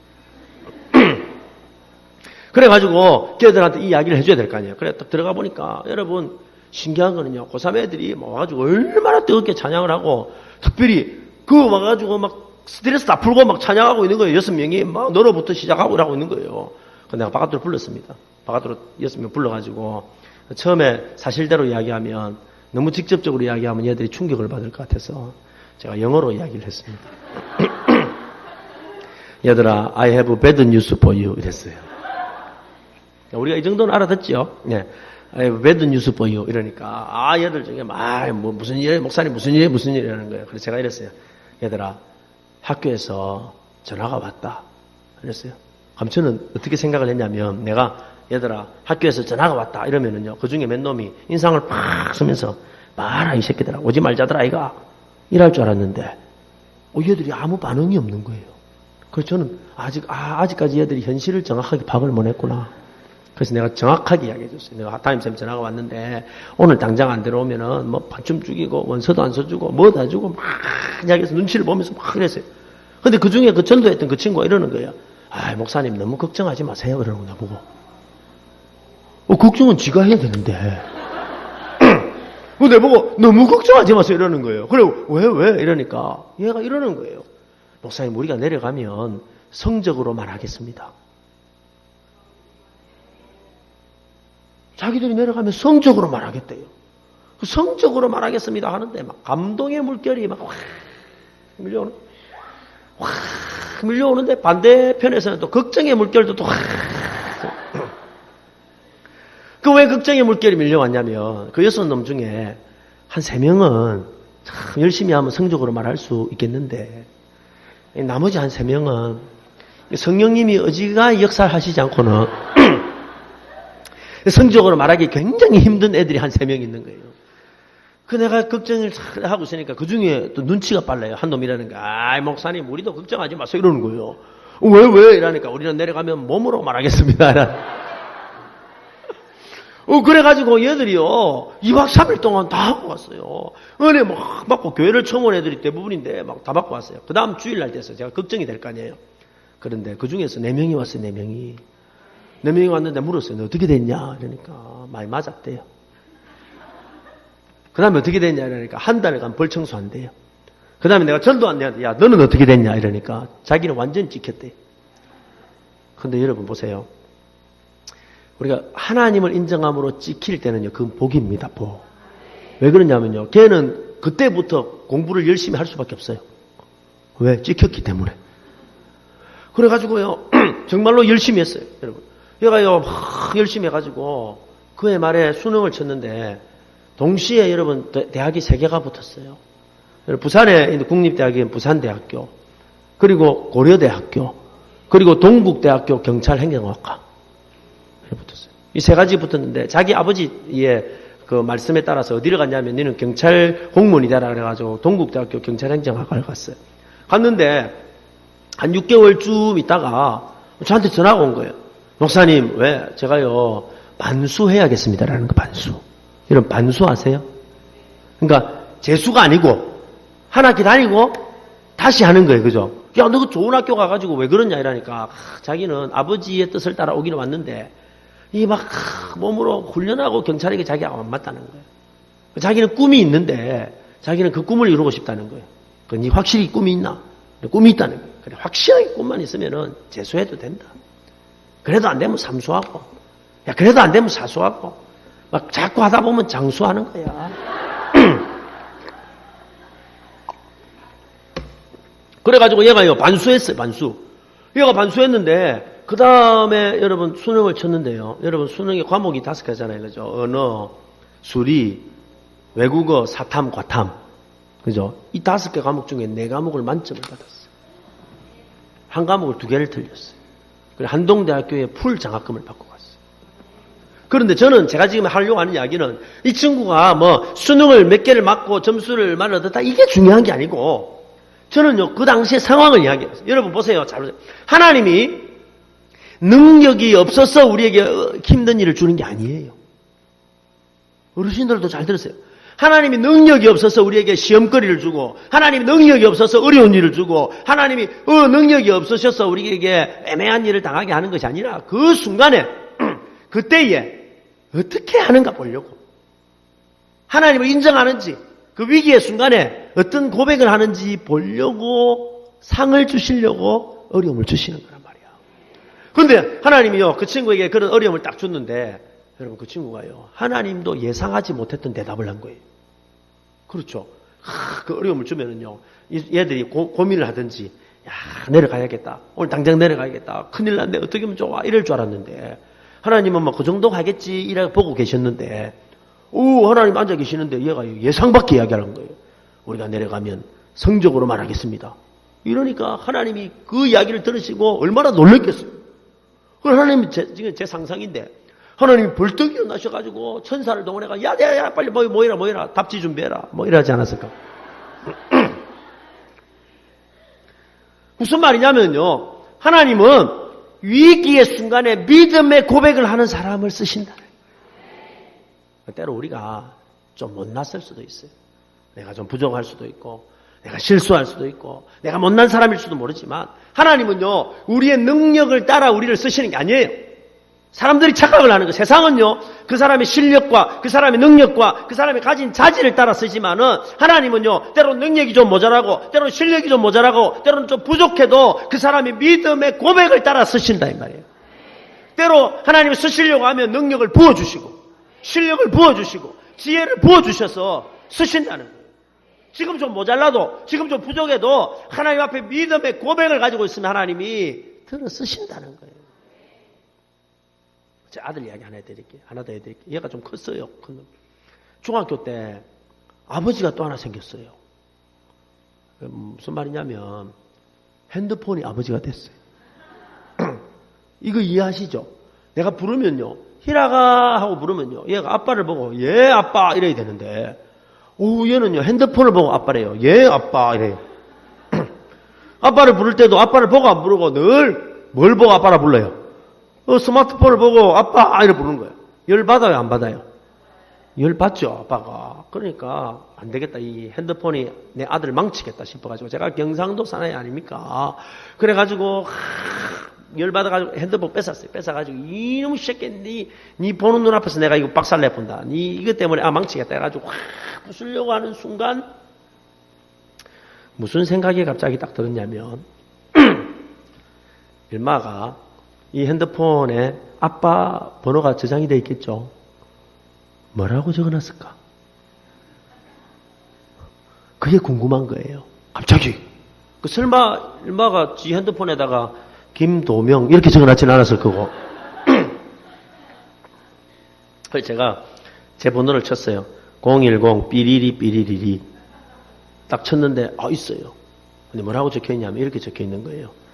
그래가지고 걔들한테 이 이야기를 해줘야 될 거 아니에요. 그래 딱 들어가 보니까 여러분 신기한 거는요. 고3 애들이 뭐 와가지고 얼마나 뜨겁게 찬양을 하고 특별히 그 와가지고 막 스트레스 다 풀고 막 찬양하고 있는 거예요. 6명이 막 너로부터 시작하고 이러고 있는 거예요. 그래서 내가 바깥으로 불렀습니다. 바깥으로 6명 불러가지고 처음에 사실대로 이야기하면 너무 직접적으로 이야기하면 얘들이 충격을 받을 것 같아서 제가 영어로 이야기를 했습니다. 얘들아, I have bad news for you 이랬어요. 우리가 이 정도는 알아듣죠? 네. 배드 뉴스 보여 이러니까 얘들 중에 무슨 일 목사님 무슨 일 이러는 거예요. 그래서 제가 이랬어요. 얘들아 학교에서 전화가 왔다. 그랬어요. 그럼 저는 어떻게 생각을 했냐면 내가 얘들아 학교에서 전화가 왔다 이러면은요 그 중에 몇 놈이 인상을 팍 쓰면서 말아 이 새끼들아 오지 말자더라 이가 이럴 줄 알았는데 얘들이 아무 반응이 없는 거예요. 그래서 저는 아직까지 얘들이 현실을 정확하게 파악을 못했구나. 그래서 내가 정확하게 이야기해 줬어요. 내가 담임쌤 전화가 왔는데 오늘 당장 안 들어오면은 뭐 반쯤 죽이고 원서도 안 써주고 뭐 다 주고 막 이야기해서 눈치를 보면서 막 그랬어요. 근데 그 중에 그 전도했던 그 친구가 이러는 거예요. 목사님 너무 걱정하지 마세요. 이러는 거 나보고. 걱정은 지가 해야 되는데. 근데 보고 너무 걱정하지 마세요. 이러는 거예요. 그래 왜? 이러니까 얘가 이러는 거예요. 목사님 우리가 내려가면 성적으로 말하겠습니다. 자기들이 내려가면 성적으로 말하겠대요. 성적으로 말하겠습니다 하는데 막 감동의 물결이 막 밀려오는데 반대편에서는 또 걱정의 물결도 또 왜 걱정의 물결이 밀려왔냐면 그 6놈 중에 한 3명은 참 열심히 하면 성적으로 말할 수 있겠는데 나머지 한 3명은 성령님이 어지간히 역사하시지 않고는 성적으로 말하기 굉장히 힘든 애들이 한 3명 있는 거예요. 내가 걱정을 하고 있으니까 그 중에 또 눈치가 빨라요. 한 놈이라는 거. 목사님 우리도 걱정하지 마세요. 이러는 거예요. 왜? 이러니까 우리는 내려가면 몸으로 말하겠습니다. 그래가지고 얘들이요 2박 3일 동안 다 하고 왔어요. 은혜 막 받고 교회를 처음 온 애들이 대부분인데 막 다 받고 왔어요. 그 다음 주일날 됐어요. 제가 걱정이 될 거 아니에요. 그런데 그 중에서 4명이 왔어요. 4명이. 4명이 왔는데 물었어요. 너 어떻게 됐냐? 그러니까 많이 맞았대요. 그 다음에 어떻게 됐냐? 이러니까 한 달간 벌 청소한대요. 그 다음에 내가 전도 안 내한테 너는 어떻게 됐냐? 이러니까 자기는 완전 찍혔대요. 근데 여러분 보세요. 우리가 하나님을 인정함으로 찍힐 때는요, 그건 복입니다, 복. 왜 그러냐면요, 걔는 그때부터 공부를 열심히 할 수밖에 없어요. 왜? 찍혔기 때문에. 그래가지고요, 정말로 열심히 했어요, 여러분. 얘가요, 막 열심히 해가지고, 그해 말에 수능을 쳤는데, 동시에 여러분, 대학이 3개가 붙었어요. 부산에 있는 국립대학인 부산대학교, 그리고 고려대학교, 그리고 동국대학교 경찰행정학과. 붙었어요. 이 3가지 붙었는데 자기 아버지의 그 말씀에 따라서 어디를 갔냐면 너는 경찰 공무원이 되라 그래가지고 동국대학교 경찰행정학과를 갔어요. 갔는데 한 6개월쯤 있다가 저한테 전화가 온 거예요. 목사님 왜 제가요 반수해야겠습니다라는 거 반수. 이런 반수 아세요? 그러니까 재수가 아니고 한 학기 다니고 다시 하는 거예요. 그죠? 야, 너 그 좋은 학교 가가지고 왜 그러냐 이러니까 자기는 아버지의 뜻을 따라 오기는 왔는데 이 막 몸으로 훈련하고 경찰에게 자기가 안 맞다는 거예요. 자기는 꿈이 있는데 자기는 그 꿈을 이루고 싶다는 거예요. 네 확실히 꿈이 있나? 꿈이 있다는 거예요. 그래, 확실하게 꿈만 있으면은 재수해도 된다. 그래도 안 되면 삼수하고, 그래도 안 되면 사수하고, 막 자꾸 하다 보면 장수하는 거야. 그래가지고 얘가 반수했어요, 반수. 얘가 반수했는데, 그 다음에 여러분 수능을 쳤는데요. 여러분 수능의 과목이 5개잖아요. 그죠? 언어, 수리, 외국어, 사탐, 과탐. 그죠? 이 5개 과목 중에 4과목을 만점을 받았어요. 한 과목을 2개를 틀렸어요. 그리고 한동대학교에 풀 장학금을 받고 갔어요. 그런데 저는 제가 지금 하려고 하는 이야기는 이 친구가 뭐 수능을 몇 개를 맞고 점수를 많이 얻었다. 이게 중요한 게 아니고 저는요, 그 당시의 상황을 이야기해요. 여러분 보세요. 잘 보세요. 하나님이 능력이 없어서 우리에게 힘든 일을 주는 게 아니에요. 어르신들도 잘 들으세요. 하나님이 능력이 없어서 우리에게 시험거리를 주고 하나님이 능력이 없어서 어려운 일을 주고 하나님이 능력이 없으셔서 우리에게 애매한 일을 당하게 하는 것이 아니라 그 순간에 그때에 어떻게 하는가 보려고 하나님을 인정하는지 그 위기의 순간에 어떤 고백을 하는지 보려고 상을 주시려고 어려움을 주시는 거란 말이야. 그런데 하나님이요 그 친구에게 그런 어려움을 딱 줬는데 여러분 그 친구가요 하나님도 예상하지 못했던 대답을 한 거예요. 그렇죠. 그 어려움을 주면은요 얘들이 고민을 하든지 내려가야겠다. 오늘 당장 내려가야겠다. 큰일 났네. 어떻게 하면 좋아. 이럴 줄 알았는데 하나님은 뭐 그 정도 하겠지 이라고 보고 계셨는데 하나님 앉아 계시는데 얘가 예상 밖의 이야기하는 거예요. 우리가 내려가면 성적으로 말하겠습니다. 이러니까 하나님이 그 이야기를 들으시고 얼마나 놀랐겠어요. 하나님이 지금 제 상상인데 하나님이 벌떡 일어나셔가지고 천사를 동원해가 야 빨리 모이라 답지 준비해라 뭐 이러지 않았을까. 무슨 말이냐면요, 하나님은 위기의 순간에 믿음의 고백을 하는 사람을 쓰신다. 때로 우리가 좀 못났을 수도 있어요. 내가 좀 부족할 수도 있고 내가 실수할 수도 있고 내가 못난 사람일 수도 모르지만 하나님은요, 우리의 능력을 따라 우리를 쓰시는 게 아니에요. 사람들이 착각을 하는 거예요. 세상은요, 그 사람의 실력과 그 사람의 능력과 그 사람이 가진 자질을 따라 쓰지만은 하나님은요, 때로는 능력이 좀 모자라고 때로는 실력이 좀 모자라고 때로는 좀 부족해도 그 사람이 믿음의 고백을 따라 쓰신다 이 말이에요. 때로 하나님이 쓰시려고 하면 능력을 부어주시고 실력을 부어주시고 지혜를 부어주셔서 쓰신다는 거예요. 지금 좀 모자라도 지금 좀 부족해도 하나님 앞에 믿음의 고백을 가지고 있으면 하나님이 들어 쓰신다는 거예요. 제 아들 이야기 하나 해드릴게요. 하나 더 해드릴게요. 얘가 좀 컸어요. 중학교 때 아버지가 또 하나 생겼어요. 무슨 말이냐면 핸드폰이 아버지가 됐어요. 이거 이해하시죠? 내가 부르면요, 희라가 하고 부르면요, 얘가 아빠를 보고 예 아빠 이래야 되는데 얘는요 핸드폰을 보고 아빠래요. 예 아빠 이래요. 아빠를 부를 때도 아빠를 보고 안 부르고 늘 뭘 보고 아빠라 불러요? 스마트폰을 보고 아빠 이래 부르는 거예요. 열 받아요 안 받아요? 열 받죠 아빠가. 그러니까 안 되겠다, 이 핸드폰이 내 아들을 망치겠다 싶어가지고 제가 경상도 사나이 아닙니까? 그래가지고 열 받아가지고 핸드폰 뺏었어요. 뺏어가지고 이놈의 새끼 니 보는 눈앞에서 내가 이거 박살 내본다, 니 이것 때문에 망치겠다 해가지고 부수려고 하는 순간 무슨 생각이 갑자기 딱 들었냐면 일마가 이 핸드폰에 아빠 번호가 저장이 되어 있겠죠. 뭐라고 적어놨을까? 그게 궁금한 거예요. 갑자기. 설마 일마가 지 핸드폰에다가 김도명 이렇게 적어놨지는 않았을 거고. 그래서 제가 제 번호를 쳤어요. 010 삐리리 삐리리리 딱 쳤는데 있어요. 근데 뭐라고 적혀있냐면 이렇게 적혀있는 거예요.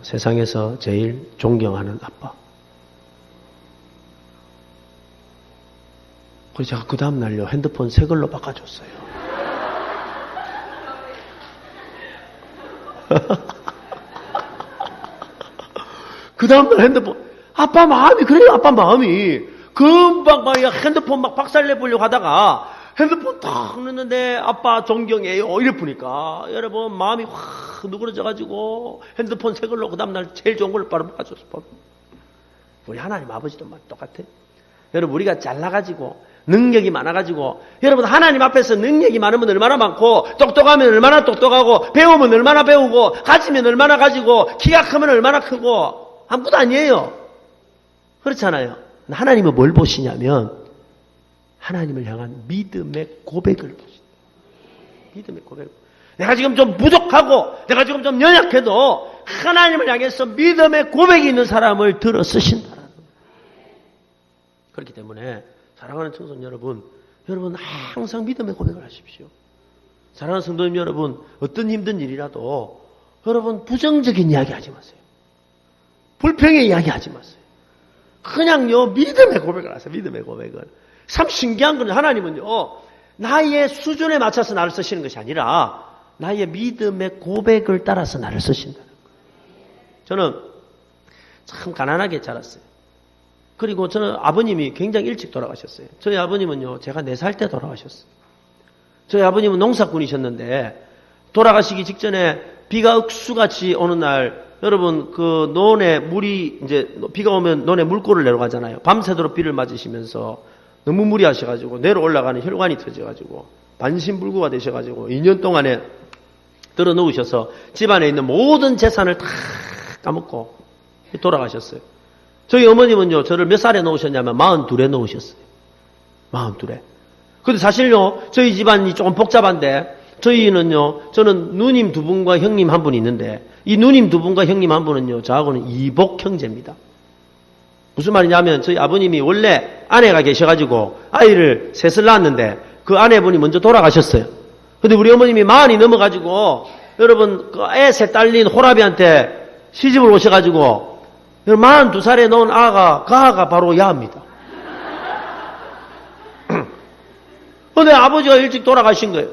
세상에서 제일 존경하는 아빠. 그래서 제가 그 다음날요 핸드폰 새 걸로 바꿔줬어요. 그 다음날 핸드폰, 아빠 마음이 그래요. 아빠 마음이 금방 막 핸드폰 막 박살내보려고 하다가 핸드폰 딱 넣는데 아빠 존경해요 이래 보니까 여러분 마음이 확 누그러져가지고 핸드폰 새 걸로 그 다음날 제일 좋은 걸 바로 바꿔줬어. 우리 하나님 아버지도 똑같아. 여러분 우리가 잘나가지고 능력이 많아가지고, 여러분 하나님 앞에서 능력이 많으면 얼마나 많고 똑똑하면 얼마나 똑똑하고 배우면 얼마나 배우고 가지면 얼마나 가지고 키가 크면 얼마나 크고 아무것도 아니에요. 그렇잖아요. 하나님은 뭘 보시냐면 하나님을 향한 믿음의 고백을 보시죠. 믿음의 고백. 내가 지금 좀 부족하고 내가 지금 좀 연약해도 하나님을 향해서 믿음의 고백이 있는 사람을 들어 쓰신다는 거예요. 그렇기 때문에 사랑하는 청소년 여러분, 여러분 항상 믿음의 고백을 하십시오. 사랑하는 성도님 여러분, 어떤 힘든 일이라도 여러분 부정적인 이야기 하지 마세요. 불평의 이야기 하지 마세요. 그냥요 믿음의 고백을 하세요. 믿음의 고백을. 참 신기한 건 하나님은요 나의 수준에 맞춰서 나를 쓰시는 것이 아니라 나의 믿음의 고백을 따라서 나를 쓰신다는 거예요. 저는 참 가난하게 자랐어요. 그리고 저는 아버님이 굉장히 일찍 돌아가셨어요. 저희 아버님은요 제가 4살 때 돌아가셨어요. 저희 아버님은 농사꾼이셨는데 돌아가시기 직전에 비가 억수같이 오는 날, 여러분 그 논에 물이 이제 비가 오면 논에 물꼬를 내려가잖아요. 밤새도록 비를 맞으시면서 너무 무리하셔가지고 내려 올라가는 혈관이 터져가지고 반신불구가 되셔가지고 2년 동안에 들어 누우셔서 집안에 있는 모든 재산을 다 까먹고 돌아가셨어요. 저희 어머님은요 저를 몇 살에 놓으셨냐면 42에 놓으셨어요. 42에. 근데 사실요 저희 집안이 조금 복잡한데 저희는요, 저는 누님 2분과 형님 1분이 있는데 이 누님 2분과 형님 1분은요 저하고는 이복 형제입니다. 무슨 말이냐면 저희 아버님이 원래 아내가 계셔가지고 아이를 셋을 낳았는데 그 아내분이 먼저 돌아가셨어요. 근데 우리 어머님이 40이 넘어가지고 여러분 그 애 셋 딸린 호라비한테 시집을 오셔가지고 42살에 낳은 아가 그 아가 바로 야입니다. 근데 아버지가 일찍 돌아가신 거예요.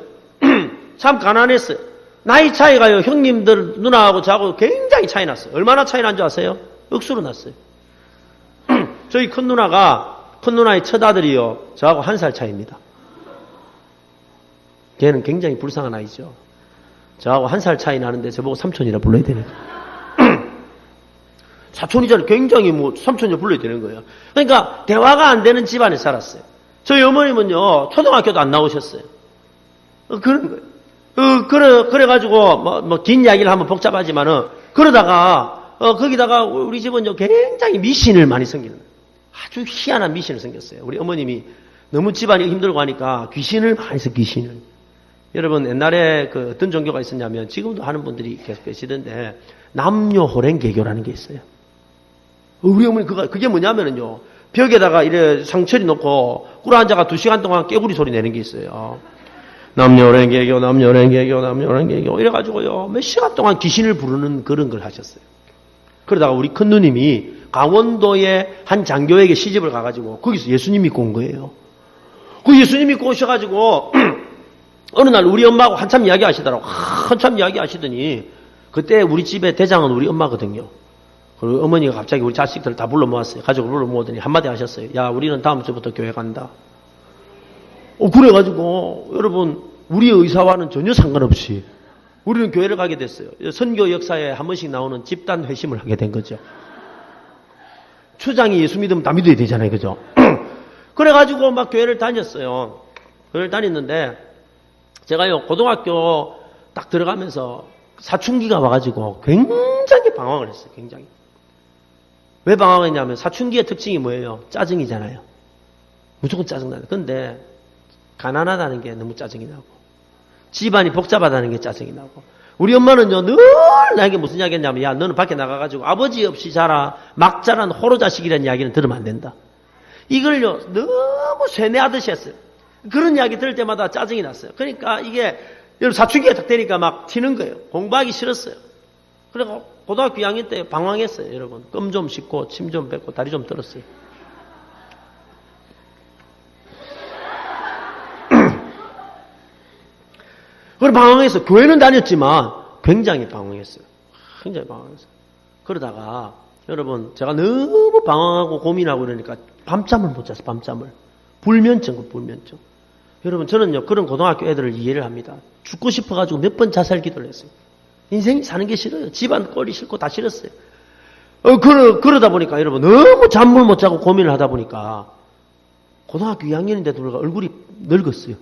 참 가난했어요. 나이 차이가요 형님들 누나하고 저하고 굉장히 차이 났어요. 얼마나 차이 난 줄 아세요? 억수로 났어요. 저희 큰 누나의 첫 아들이요 저하고 1살 차이입니다. 걔는 굉장히 불쌍한 아이죠. 저하고 1살 차이 나는데 저보고 삼촌이라 불러야 되는 거예요. 사촌이잖아요. 굉장히 삼촌이라 불러야 되는 거예요. 그러니까 대화가 안 되는 집안에 살았어요. 저희 어머님은요 초등학교도 안 나오셨어요. 그런 거예요. 그래가지고 긴 이야기를 하면 복잡하지만은 그러다가 거기다가 우리 집은요 굉장히 미신을 많이 섬기는 거예요. 아주 희한한 미신을 섬겼어요. 우리 어머님이 너무 집안이 힘들고 하니까 귀신을 많이 써 귀신을. 여러분 옛날에 그 어떤 종교가 있었냐면 지금도 하는 분들이 계속 계시던데 남녀 호랭개교라는 게 있어요. 우리 어머니 그게 뭐냐면은요 벽에다가 이래 상처리 놓고 꿇어 앉아가 2시간 동안 깨구리 소리 내는 게 있어요. 남녀 호랭개교 남녀 호랭개교 남녀 호랭개교 이래가지고요 몇 시간 동안 귀신을 부르는 그런 걸 하셨어요. 그러다가 우리 큰 누님이 강원도의 한 장교에게 시집을 가가지고 거기서 예수님 믿고 온 거예요. 그 예수님 믿고 오셔가지고 어느 날 우리 엄마하고 한참 이야기하시더라고. 한참 이야기하시더니 그때 우리 집의 대장은 우리 엄마거든요. 그리고 어머니가 갑자기 우리 자식들 다 불러 모았어요. 가족을 불러 모으더니 한마디 하셨어요. 야 우리는 다음 주부터 교회 간다. 그래가지고 여러분 우리 의사와는 전혀 상관없이 우리는 교회를 가게 됐어요. 선교 역사에 한 번씩 나오는 집단 회심을 하게 된 거죠. 초장이 예수 믿으면 다 믿어야 되잖아요. 그죠? 그래가지고 막 교회를 다녔어요. 교회를 다녔는데 제가요 고등학교 딱 들어가면서 사춘기가 와가지고 굉장히 방황을 했어요. 굉장히. 왜 방황했냐면 사춘기의 특징이 뭐예요? 짜증이잖아요. 무조건 짜증나요. 근데 가난하다는 게 너무 짜증이 나고 집안이 복잡하다는 게 짜증이 나고 우리 엄마는요 늘 나에게 무슨 이야기 했냐면 야 너는 밖에 나가가지고 아버지 없이 자라 막 자란 호로 자식이라는 이야기는 들으면 안 된다. 이걸요 너무 쇠뇌하듯이 했어요. 그런 이야기 들을 때마다 짜증이 났어요. 그러니까 이게 여러분 사춘기가 딱 되니까 막 튀는 거예요. 공부하기 싫었어요. 그래서 고등학교 2학년 때 방황했어요. 여러분 껌 좀 씹고 침 좀 뱉고 다리 좀 떨었어요. 그래 방황했어요. 교회는 다녔지만 굉장히 방황했어요. 굉장히 방황했어요. 그러다가 여러분 제가 너무 방황하고 고민하고 이러니까 밤잠을 못 잤어요. 밤잠을. 불면증. 여러분 저는요 그런 고등학교 애들을 이해를 합니다. 죽고 싶어가지고 몇 번 자살 기도를 했어요. 인생이 사는 게 싫어요. 집안 꼴이 싫고 다 싫었어요. 그러다 보니까 여러분 너무 잠을 못 자고 고민을 하다 보니까 고등학교 2학년인데도 불구하고 얼굴이 늙었어요.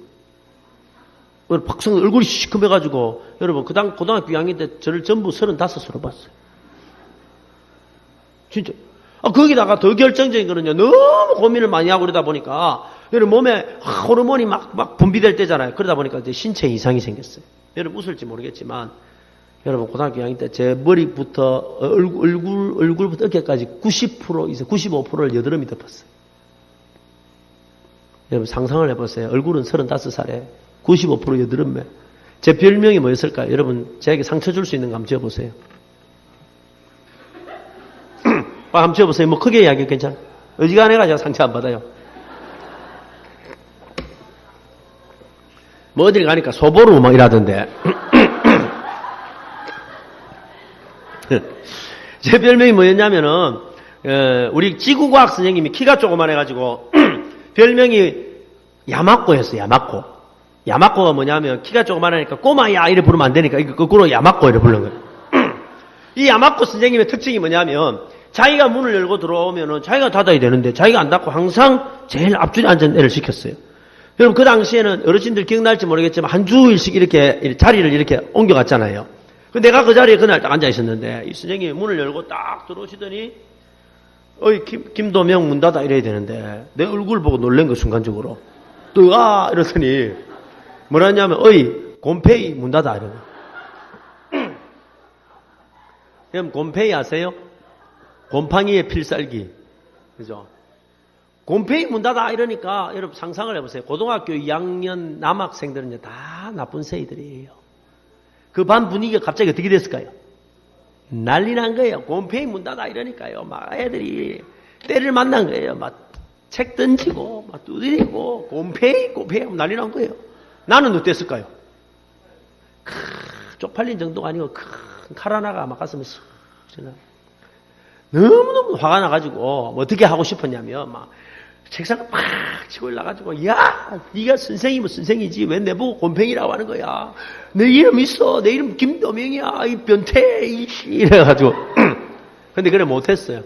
박성 얼굴이 시커매가지고 여러분 그당 고등학교 2학년 때 저를 전부 35으로 봤어요. 진짜. 거기다가 더 결정적인 거는요 너무 고민을 많이 하고 그러다 보니까 여러분 몸에 호르몬이 막 분비될 때잖아요. 그러다 보니까 이제 신체 이상이 생겼어요. 여러분 웃을지 모르겠지만 여러분 고등학교 2학년 때 제 머리부터 얼굴부터 어깨까지 90% 이상 95%를 여드름이 덮었어요. 여러분 상상을 해보세요. 얼굴은 35살에 95% 여드름매. 제 별명이 뭐였을까요? 여러분 저에게 상처 줄 수 있는 거 한번 지어보세요. 한번 지어보세요. 뭐 크게 이야기 괜찮아. 어지간해가 제가 상처 안 받아요. 뭐 어딜 가니까 소보루 막 이라던데. 제 별명이 뭐였냐면은 우리 지구과학 선생님이 키가 조그만해가지고 별명이 야마꼬였어요. 야마꼬가 뭐냐면 키가 조그만하니까 꼬마야 이래 부르면 안 되니까 이거 거꾸로 야마꼬 이래 부르는 거예요. 이 야마꼬 선생님의 특징이 뭐냐면 자기가 문을 열고 들어오면은 자기가 닫아야 되는데 자기가 안 닫고 항상 제일 앞줄에 앉은 애를 시켰어요. 여러분 그 당시에는 어르신들 기억날지 모르겠지만 한 주일씩 이렇게 자리를 이렇게 옮겨갔잖아요. 내가 그 자리에 그날 딱 앉아 있었는데 이 선생님이 문을 열고 딱 들어오시더니 어이 김도명 문 닫아 이래야 되는데 내 얼굴 보고 놀란 거 순간적으로 또 이러더니 뭐라 했냐면 어이 곰페이 문 닫아 이러고. 여러분 곰페이 아세요? 곰팡이의 필살기. 그죠? 곰팡이 문 닫아 이러니까 여러분 상상을 해보세요. 고등학교 2학년 남학생들은 이제 다 나쁜 새이들이에요. 그 반 분위기가 갑자기 어떻게 됐을까요? 난리 난 거예요. 곰팡이 문 닫아 이러니까요. 막 애들이 때를 만난 거예요. 막 책 던지고 막 두드리고 곰팡이 하고 난리 난 거예요. 나는 어땠을까요? 쪽팔린 정도가 아니고 큰 칼 하나가 막 가슴에 쓱 지나. 너무너무 화가 나가지고 뭐 어떻게 하고 싶었냐면 막 책상을 팍 치고 올라가지고 야 네가 선생이면 선생이지 왜 내보고 곰팡이라고 하는 거야. 내 이름 있어. 내 이름 김도명이야. 이 변태 이씨 이래가지고 근데 그래 못했어요.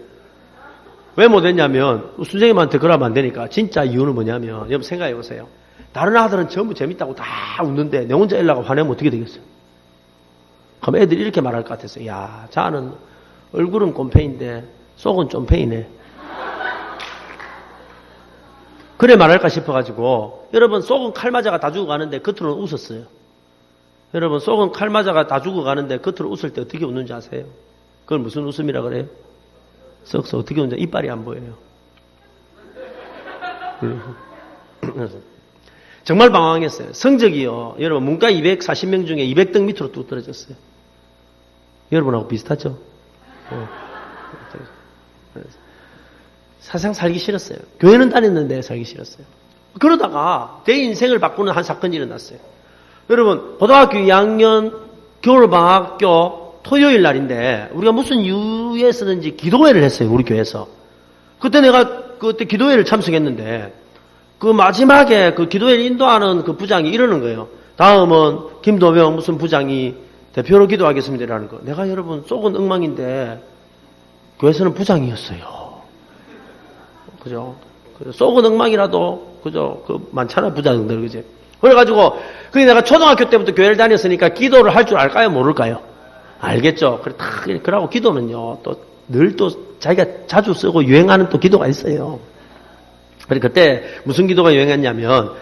왜 못했냐면 선생님한테 그러면 안 되니까. 진짜 이유는 뭐냐면 여러분 생각해 보세요. 다른 아들은 전부 재밌다고 다 웃는데 내 혼자 일라가 화내면 어떻게 되겠어요? 그럼 애들이 이렇게 말할 것 같았어요. 야 자는 얼굴은 곰팡인데 속은 쫌팽이네. 그래 말할까 싶어가지고 여러분 속은 칼 맞아가 다 죽어가는데 겉으로는 웃었어요. 여러분 속은 칼 맞아가 다 죽어가는데 겉으로 웃을 때 어떻게 웃는지 아세요? 그걸 무슨 웃음이라 그래요? 썩서 어떻게 웃는지 이빨이 안 보여요. 정말 방황했어요. 성적이요. 여러분 문과 240명 중에 200등 밑으로 뚝 떨어졌어요. 여러분하고 비슷하죠? 사상 살기 싫었어요. 교회는 다녔는데 살기 싫었어요. 그러다가 내 인생을 바꾸는 한 사건이 일어났어요. 여러분 고등학교 2학년 겨울방학교 토요일 날인데 우리가 무슨 이유에서든지 기도회를 했어요. 우리 교회에서. 그때 내가 그때 기도회를 참석했는데 그 마지막에 그 기도회를 인도하는 그 부장이 이러는 거예요. 다음은 김도명 무슨 부장이 대표로 기도하겠습니다. 이라는 거. 내가 여러분 속은 엉망인데 교회에서는 부장이었어요. 그죠? 속은 엉망이라도 그죠? 그 많잖아 부장들 그죠? 그래가지고 그게 내가 초등학교 때부터 교회를 다녔으니까 기도를 할 줄 알까요? 모를까요? 알겠죠? 그래 딱 그러고 기도는요 또 늘 또 자기가 자주 쓰고 유행하는 또 기도가 있어요. 그래 그때 무슨 기도가 유행했냐면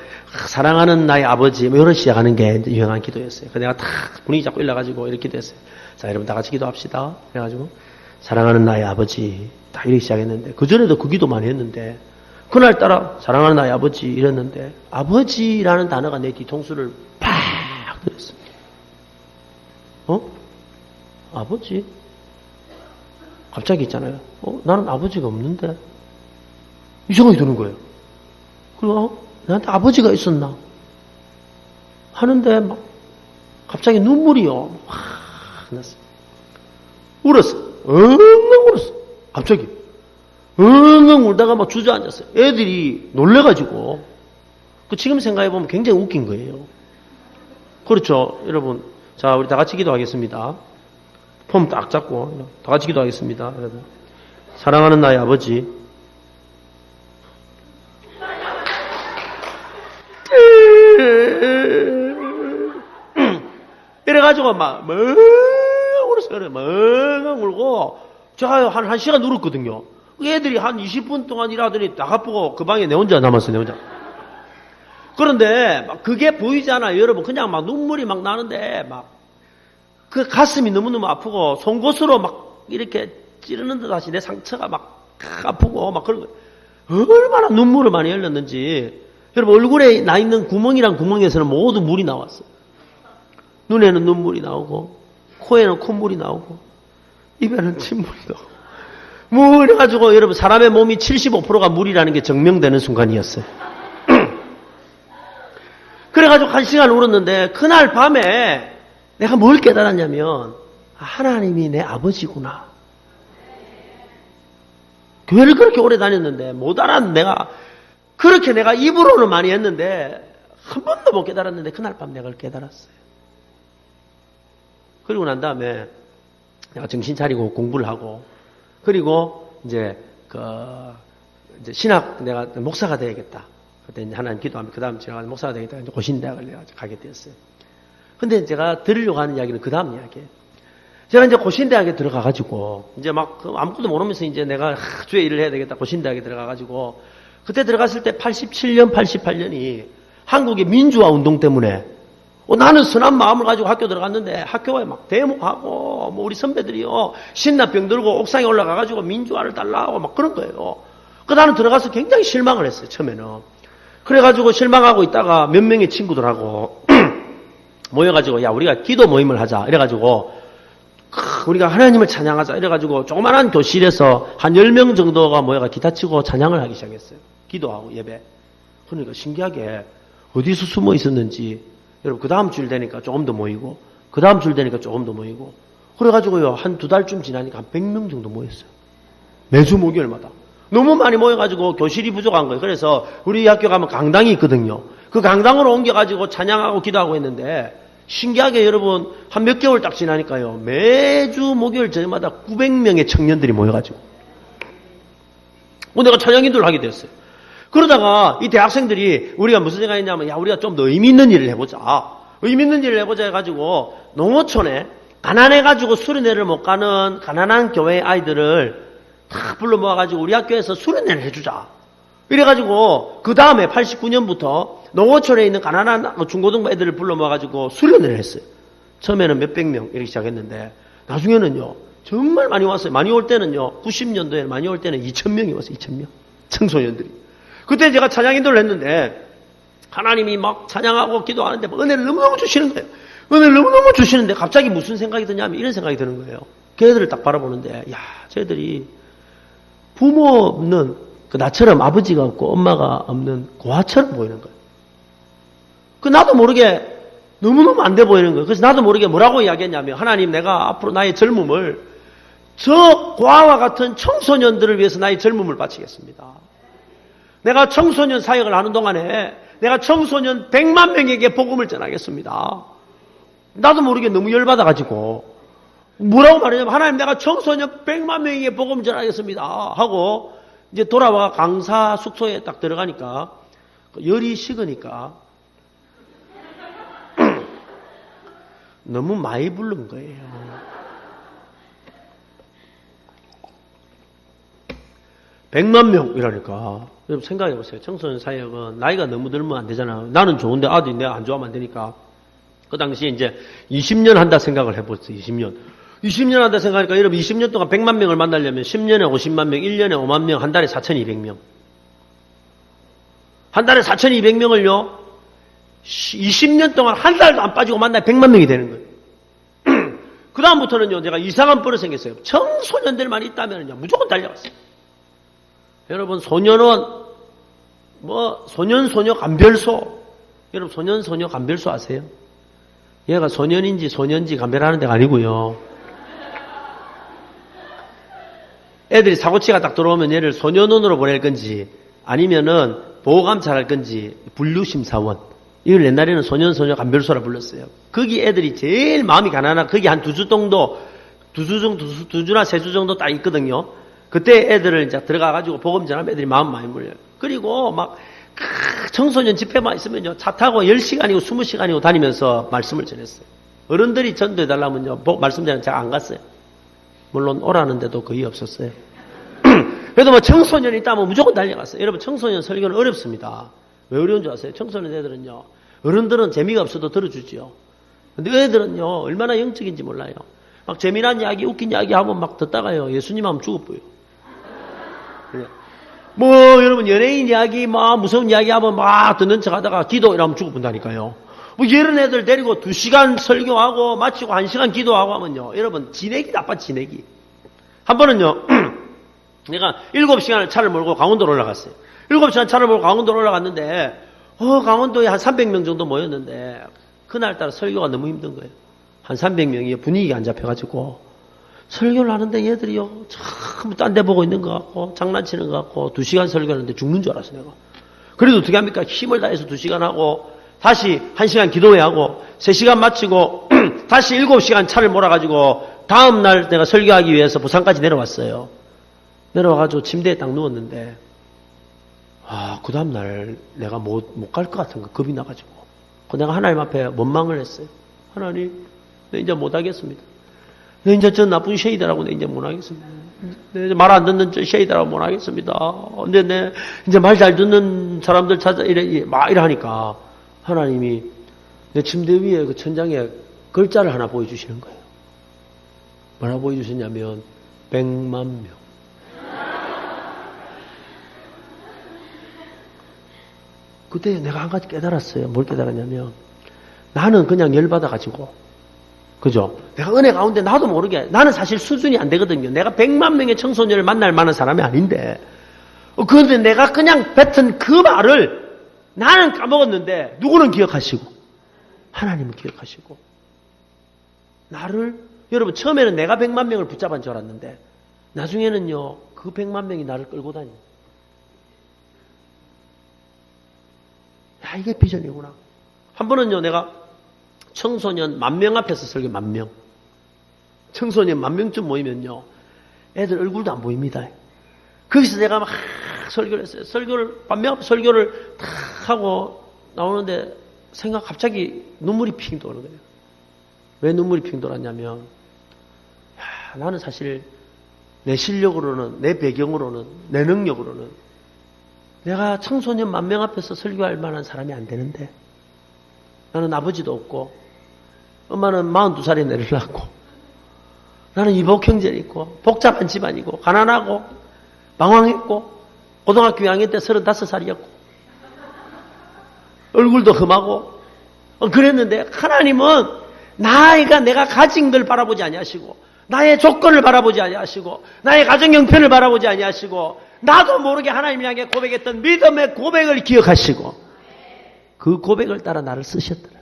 사랑하는 나의 아버지 뭐 이런 시작하는 게 유행한 기도였어요. 그래서 내가 탁 분위기 잡고 일러가지고 이렇게 기도했어요. 자 여러분 다 같이 기도합시다. 그래가지고 사랑하는 나의 아버지 딱 이렇게 시작했는데 그전에도 그 기도 많이 했는데 그날따라 사랑하는 나의 아버지 이랬는데 아버지라는 단어가 내 뒤통수를 팍 들었어. 아버지? 갑자기 있잖아요. 나는 아버지가 없는데 이 생각이 드는 거예요. 그리고 나한테 아버지가 있었나 하는데 막 갑자기 눈물이요 확 났어. 울었어. 엉엉 울었어. 갑자기 엉엉 울다가 막 주저앉았어요. 애들이 놀래가지고 지금 생각해보면 굉장히 웃긴 거예요. 그렇죠 여러분. 자 우리 다 같이 기도하겠습니다. 폼 딱 잡고 다 같이 기도하겠습니다. 여러분. 사랑하는 나의 아버지 이래가지고 막 멍 울었어요. 멍 울고 제가 한 1시간 울었거든요. 애들이 한 20분 동안 일하더니 나가보고 그 방에 내 혼자 남았어요. 내 혼자. 그런데 막 그게 보이잖아요. 여러분 그냥 막 눈물이 막 나는데 막 그 가슴이 너무너무 아프고 송곳으로 막 이렇게 찌르는 듯 하시 내 상처가 막 아프고 막 그런 거 얼마나 눈물을 많이 흘렸는지 여러분 얼굴에 나 있는 구멍이랑 구멍에서는 모두 물이 나왔어요. 눈에는 눈물이 나오고 코에는 콧물이 나오고 입에는 침물이 나오고 뭐 그래가지고 여러분 사람의 몸이 75%가 물이라는 게 증명되는 순간이었어요. 그래가지고 1시간 울었는데 그날 밤에 내가 뭘 깨달았냐면 하나님이 내 아버지구나. 교회를 그렇게 오래 다녔는데 못 알았는 내가 그렇게 내가 입으로는 많이 했는데 한 번도 못 깨달았는데 그날 밤 내가 그걸 깨달았어요. 그리고 난 다음에 내가 정신 차리고 공부를 하고 그리고 이제 이제 신학 내가 목사가 되야겠다. 그때 이제 하나님 기도하면 그 다음 제가 목사가 되겠다. 이제 고신대학을 내가 가게 되었어요. 근데 제가 들으려고 하는 이야기는 그 다음 이야기예요. 제가 이제 고신대학에 들어가가지고 이제 막 아무것도 모르면서 이제 내가 주에 일을 해야 되겠다. 고신대학에 들어가가지고 그때 들어갔을 때 87년, 88년이 한국의 민주화 운동 때문에 나는 선한 마음을 가지고 학교 들어갔는데 학교에 막 데모하고 뭐 우리 선배들이요 신나병 들고 옥상에 올라가가지고 민주화를 달라고 막 그런 거예요. 나는 들어가서 굉장히 실망을 했어요, 처음에는. 그래가지고 실망하고 있다가 몇 명의 친구들하고 모여가지고, 야, 우리가 기도 모임을 하자. 이래가지고, 우리가 하나님을 찬양하자. 이래가지고, 조그만한 교실에서 한 10명 정도가 모여가 기타 치고 찬양을 하기 시작했어요. 기도하고 예배. 그러니까 신기하게 어디서 숨어 있었는지, 여러분, 그 다음 주일 되니까 조금 더 모이고, 그 다음 주일 되니까 조금 더 모이고, 그래가지고요, 한 2달쯤 지나니까 한 100명 정도 모였어요. 매주 목요일마다. 너무 많이 모여가지고 교실이 부족한 거예요. 그래서 우리 학교 가면 강당이 있거든요. 그 강당으로 옮겨가지고 찬양하고 기도하고 했는데, 신기하게 여러분, 한 몇 개월 딱 지나니까요, 매주 목요일 저녁마다 900명의 청년들이 모여가지고. 내가 찬양인도를 하게 됐어요. 그러다가 이 대학생들이 우리가 무슨 생각했냐면, 야, 우리가 좀 더 의미 있는 일을 해보자. 의미 있는 일을 해보자 해가지고, 농어촌에 가난해가지고 수련회를 못 가는 가난한 교회 아이들을 다 불러 모아가지고 우리 학교에서 수련회를 해주자. 이래가지고 그 다음에 89년부터 농어촌에 있는 가난한 중고등부 애들을 불러 모아가지고 수련회를 했어요. 처음에는 몇백 명 이렇게 시작했는데 나중에는요 정말 많이 왔어요. 많이 올 때는요 90년도에 많이 올 때는 2,000명이 왔어요. 2,000명 청소년들이. 그때 제가 찬양 인도를 했는데 하나님이 막 찬양하고 기도하는데 은혜를 너무너무 주시는 거예요. 은혜를 너무너무 주시는데 갑자기 무슨 생각이 드냐면 이런 생각이 드는 거예요. 걔들을 딱 바라보는데 야 쟤들이 부모 없는 그 나처럼 아버지가 없고 엄마가 없는 고아처럼 보이는 거예요. 그 나도 모르게 너무너무 안 돼 보이는 거예요. 그래서 나도 모르게 뭐라고 이야기했냐면 하나님 내가 앞으로 나의 젊음을 저 고아와 같은 청소년들을 위해서 나의 젊음을 바치겠습니다. 내가 청소년 사역을 하는 동안에 내가 청소년 100만 명에게 복음을 전하겠습니다. 나도 모르게 너무 열받아가지고 뭐라고 말하냐면 하나님 내가 청소년 100만 명에게 복음 전하겠습니다 하고 이제 돌아와 강사 숙소에 딱 들어가니까 열이 식으니까 너무 많이 부른 거예요. 100만 명 이러니까 여러분 생각해 보세요. 청소년 사역은 나이가 너무 들면 안 되잖아요. 나는 좋은데 아들이 내가 안 좋아하면 안 되니까 그 당시에 이제 20년 한다 생각을 해봤어요. 20년 한다 생각하니까 여러분 20년 동안 100만 명을 만나려면 10년에 50만 명, 1년에 5만 명, 한 달에 4,200명. 한 달에 4,200명을요. 20년 동안 한 달도 안 빠지고 만나야 100만 명이 되는 거예요. 그 다음부터는요. 제가 이상한 버릇이 생겼어요. 청소년들만 있다면요. 무조건 달려갔어요. 여러분 소년원 소년 감별소 여러분 소년 소녀 감별소 아세요? 얘가 소년인지 소년지 감별하는 데가 아니고요. 애들이 사고치가 딱 들어오면 얘를 소년원으로 보낼 건지 아니면은 보호감찰할 건지 분류심사원 이걸 옛날에는 소년 소녀 감별소라 불렀어요. 거기 애들이 제일 마음이 가난한 거기 한 2주 정도 2주나 3주 정도 딱 있거든요. 그때 애들을 이제 들어가가지고 복음 전하면 애들이 마음 많이 물려요. 그리고 막 청소년 집회만 있으면요. 차 타고 10시간이고 20시간이고 다니면서 말씀을 전했어요. 어른들이 전도해달라면요. 말씀 전하면 제가 안 갔어요. 물론 오라는데도 거의 없었어요. 그래도 뭐 청소년이 있다면 무조건 달려갔어요. 여러분 청소년 설교는 어렵습니다. 왜 어려운 줄 아세요? 청소년 애들은요. 어른들은 재미가 없어도 들어주지요. 근데 애들은요. 얼마나 영적인지 몰라요. 막 재미난 이야기 웃긴 이야기 하면 막 듣다가요. 예수님 하면 죽어보여요. 뭐 여러분 연예인 이야기 막 무서운 이야기 하면 막 듣는 척 하다가 기도 이러면 죽어본다니까요. 뭐 이런 애들 데리고 2시간 설교하고 마치고 1시간 기도하고 하면요. 여러분 진액이 나빠 진액이. 한 번은요. 내가 7시간을 차를 몰고 강원도로 올라갔어요. 7시간 차를 몰고 강원도로 올라갔는데 강원도에 한 300명 정도 모였는데 그날따라 설교가 너무 힘든 거예요. 한 300명이 분위기가 안 잡혀가지고 설교를 하는데 얘들이요 참 딴 데 보고 있는 것 같고 장난치는 것 같고 2시간 설교하는데 죽는 줄 알았어요. 내가. 그래도 어떻게 합니까? 힘을 다해서 2시간 하고 다시 1시간 기도회 하고 3시간 마치고 다시 7시간 차를 몰아가지고 다음날 내가 설교하기 위해서 부산까지 내려왔어요. 내려와가지고 침대에 딱 누웠는데 그 다음날 내가 못 갈 것 같은 거 겁이 나가지고 내가 하나님 앞에 원망을 했어요. 하나님 내 이제 못하겠습니다. 내 이제 저 나쁜 쉐이드라고 내 이제 못하겠습니다. 내 이제 말 안 듣는 저 쉐이드라고 못하겠습니다. 근데 내 이제 말 잘 듣는 사람들 찾아 막 이러니까 하나님이 내 침대 위에 그 천장에 글자를 하나 보여주시는 거예요. 뭐라 보여주셨냐면 100만 명. 그때 내가 한 가지 깨달았어요. 뭘 깨달았냐면 나는 그냥 열받아가지고 그죠? 내가 은혜 가운데 나도 모르게 나는 사실 수준이 안 되거든요. 내가 100만 명의 청소년을 만날 만한 사람이 아닌데 그런데 내가 그냥 뱉은 그 말을 나는 까먹었는데 누구는 기억하시고 하나님은 기억하시고 나를 여러분 처음에는 내가 100만 명을 붙잡은 줄 알았는데 나중에는요 그 100만 명이 나를 끌고 다녀. 야 이게 비전이구나. 한 번은요 내가 청소년 10,000명 앞에서 설교 10,000명 청소년 10,000명쯤 모이면요 애들 얼굴도 안 보입니다. 거기서 내가 막 설교를 했어요. 설교를 10,000명 앞에 설교를 탁 하고 나오는데 갑자기 눈물이 핑 도는 거예요. 왜 눈물이 핑 돌았냐면 나는 사실 내 실력으로는 내 배경으로는 내 능력으로는 내가 청소년 10,000명 앞에서 설교할 만한 사람이 안 되는데 나는 아버지도 없고 엄마는 42살에 내를 낳고 나는 이복 형제를 있고 복잡한 집안이고 가난하고 방황했고 고등학교 2학년 때 35살이었고 얼굴도 험하고 그랬는데 하나님은 나이가 내가 가진 걸 바라보지 아니하시고 나의 조건을 바라보지 아니하시고 나의 가정 형편을 바라보지 아니하시고 나도 모르게 하나님 향해 고백했던 믿음의 고백을 기억하시고 그 고백을 따라 나를 쓰셨더라.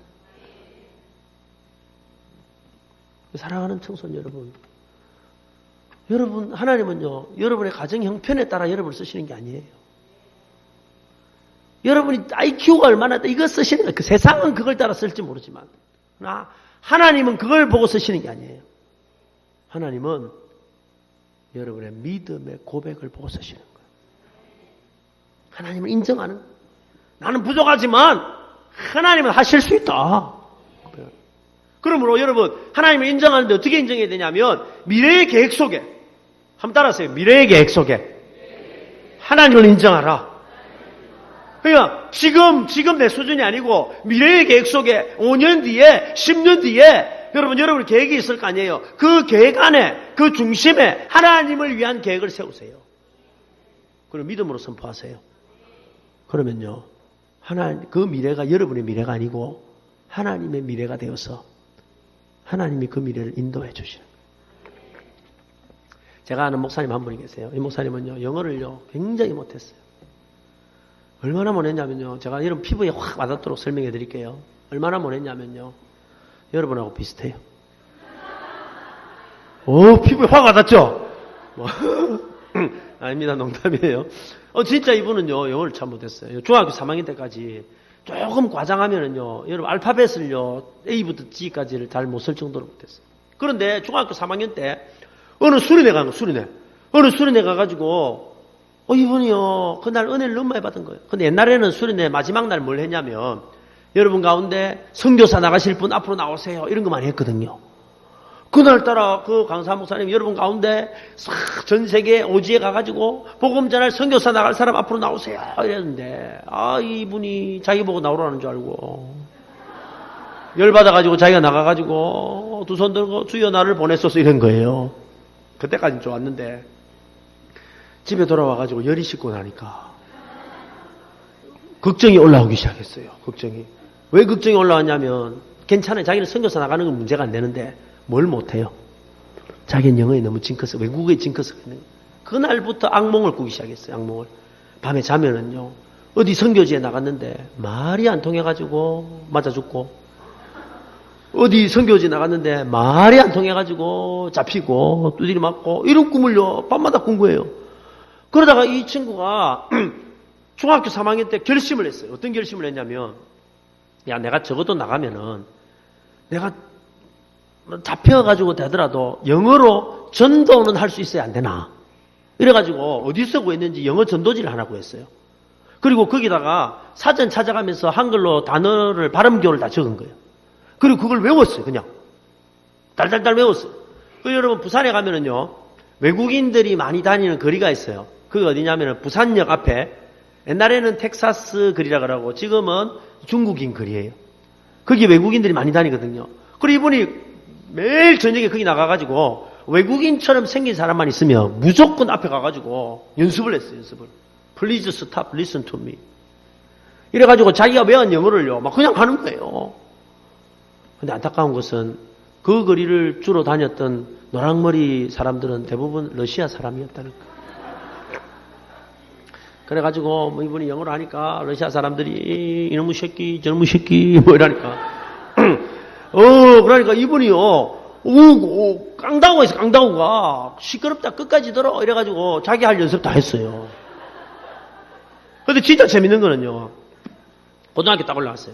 사랑하는 청소년 여러분 하나님은요 여러분의 가정 형편에 따라 여러분을 쓰시는 게 아니에요. 여러분이 IQ가 얼마나 이거 쓰시는 거예요. 그 세상은 그걸 따라 쓸지 모르지만 하나님은 그걸 보고 쓰시는 게 아니에요. 하나님은 여러분의 믿음의 고백을 보고 쓰시는 거예요. 하나님을 인정하는 거예요. 나는 부족하지만 하나님은 하실 수 있다. 그러므로 여러분 하나님을 인정하는데 어떻게 인정해야 되냐면 미래의 계획 속에 한번 따라하세요. 미래의 계획 속에 하나님을 인정하라. 그러니까 지금 내 수준이 아니고 미래의 계획 속에 5년 뒤에 10년 뒤에 여러분 계획이 있을 거 아니에요. 그 계획 안에 그 중심에 하나님을 위한 계획을 세우세요. 그리고 믿음으로 선포하세요. 그러면요 그 미래가 여러분의 미래가 아니고 하나님의 미래가 되어서 하나님이 그 미래를 인도해 주시는 거예요. 제가 아는 목사님 한 분이 계세요. 이 목사님은요 영어를요 굉장히 못했어요. 얼마나 못했냐면요 제가 이런 피부에 확 와닿도록 설명해 드릴게요. 얼마나 못했냐면요 여러분하고 비슷해요. 피부에 확 와닿죠? 아닙니다. 농담이에요. 진짜 이분은요 영어를 참 못했어요. 중학교 3학년 때까지 조금 과장하면은요 여러분 알파벳을요 A부터 G까지를 잘 못 쓸 정도로 못했어요. 그런데 중학교 3학년 때 어느 수련회 간 거예요. 어느 수련회 가가지고 이분이요 그날 은혜를 너무 많이 받은 거예요. 근데 옛날에는 수련회 마지막 날 뭘 했냐면 여러분 가운데 선교사 나가실 분 앞으로 나오세요 이런 거 많이 했거든요. 그날따라 그 강사 목사님 여러분 가운데 전 세계 오지에 가가지고 복음 전할 선교사 나갈 사람 앞으로 나오세요 이랬는데 이분이 자기 보고 나오라는 줄 알고 열받아가지고 자기가 나가가지고 두 손 들고 주여 나를 보냈소서 이런 거예요. 그때까지는 좋았는데 집에 돌아와가지고 열이 식고 나니까 걱정이 올라오기 시작했어요. 걱정이. 왜 걱정이 올라왔냐면 괜찮아요. 자기는 선교사 나가는 건 문제가 안 되는데 뭘 못해요? 자기는 영어에 너무 징크스, 외국어에 징크스가 있는 거예요. 그날부터 악몽을 꾸기 시작했어요. 악몽을. 밤에 자면은요. 어디 선교지에 나갔는데 말이 안 통해가지고 맞아 죽고 어디 선교지 나갔는데 말이 안 통해가지고 잡히고 두드리 맞고 이런 꿈을요. 밤마다 꾼 거예요. 그러다가 이 친구가 중학교 3학년 때 결심을 했어요. 어떤 결심을 했냐면 내가 적어도 나가면은 내가 잡혀가지고 되더라도 영어로 전도는 할 수 있어야 안 되나. 이래가지고 어디서 구했는지 영어 전도지를 하나 구했어요. 그리고 거기다가 사전 찾아가면서 한글로 단어를 발음교를 다 적은 거예요. 그리고 그걸 외웠어요. 그냥 달달달 외웠어요. 여러분 부산에 가면은요 외국인들이 많이 다니는 거리가 있어요. 그게 어디냐면은 부산역 앞에 옛날에는 텍사스 거리라 그러고 지금은 중국인 거리예요. 거기 외국인들이 많이 다니거든요. 그리고 이분이 매일 저녁에 거기 나가가지고 외국인처럼 생긴 사람만 있으면 무조건 앞에 가가지고 연습을 했어요. 연습을. Please stop, listen to me. 이래가지고 자기가 외운 영어를요, 막 그냥 하는 거예요. 근데 안타까운 것은 그 거리를 주로 다녔던 노랑머리 사람들은 대부분 러시아 사람이었다는 거예요. 그래가지고 뭐 이분이 영어를 하니까 러시아 사람들이 이놈의 새끼, 저놈의 새끼 뭐 이러니까 그러니까 이분이요, 깡다구가 있어, 깡다구가 시끄럽다 끝까지 들어 이래가지고 자기 할 연습 다 했어요. 근데 진짜 재밌는 거는요, 고등학교 딱 올라갔어요.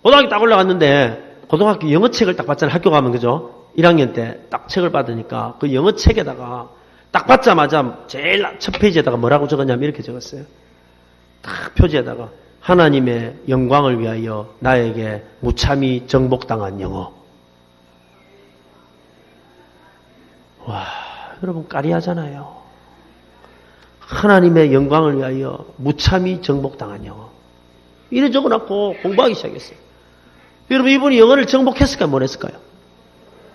고등학교 딱 올라갔는데 고등학교 영어책을 딱 봤잖아요. 학교 가면 그죠? 1학년 때 딱 책을 받으니까 그 영어책에다가 딱 받자마자 제일 첫 페이지에다가 뭐라고 적었냐면 이렇게 적었어요. 딱 표지에다가 하나님의 영광을 위하여 나에게 무참히 정복당한 영어. 와, 여러분 까리하잖아요. 하나님의 영광을 위하여 무참히 정복당한 영어. 이래 적어놓고 공부하기 시작했어요. 여러분 이분이 영어를 정복했을까요? 뭘 했을까요?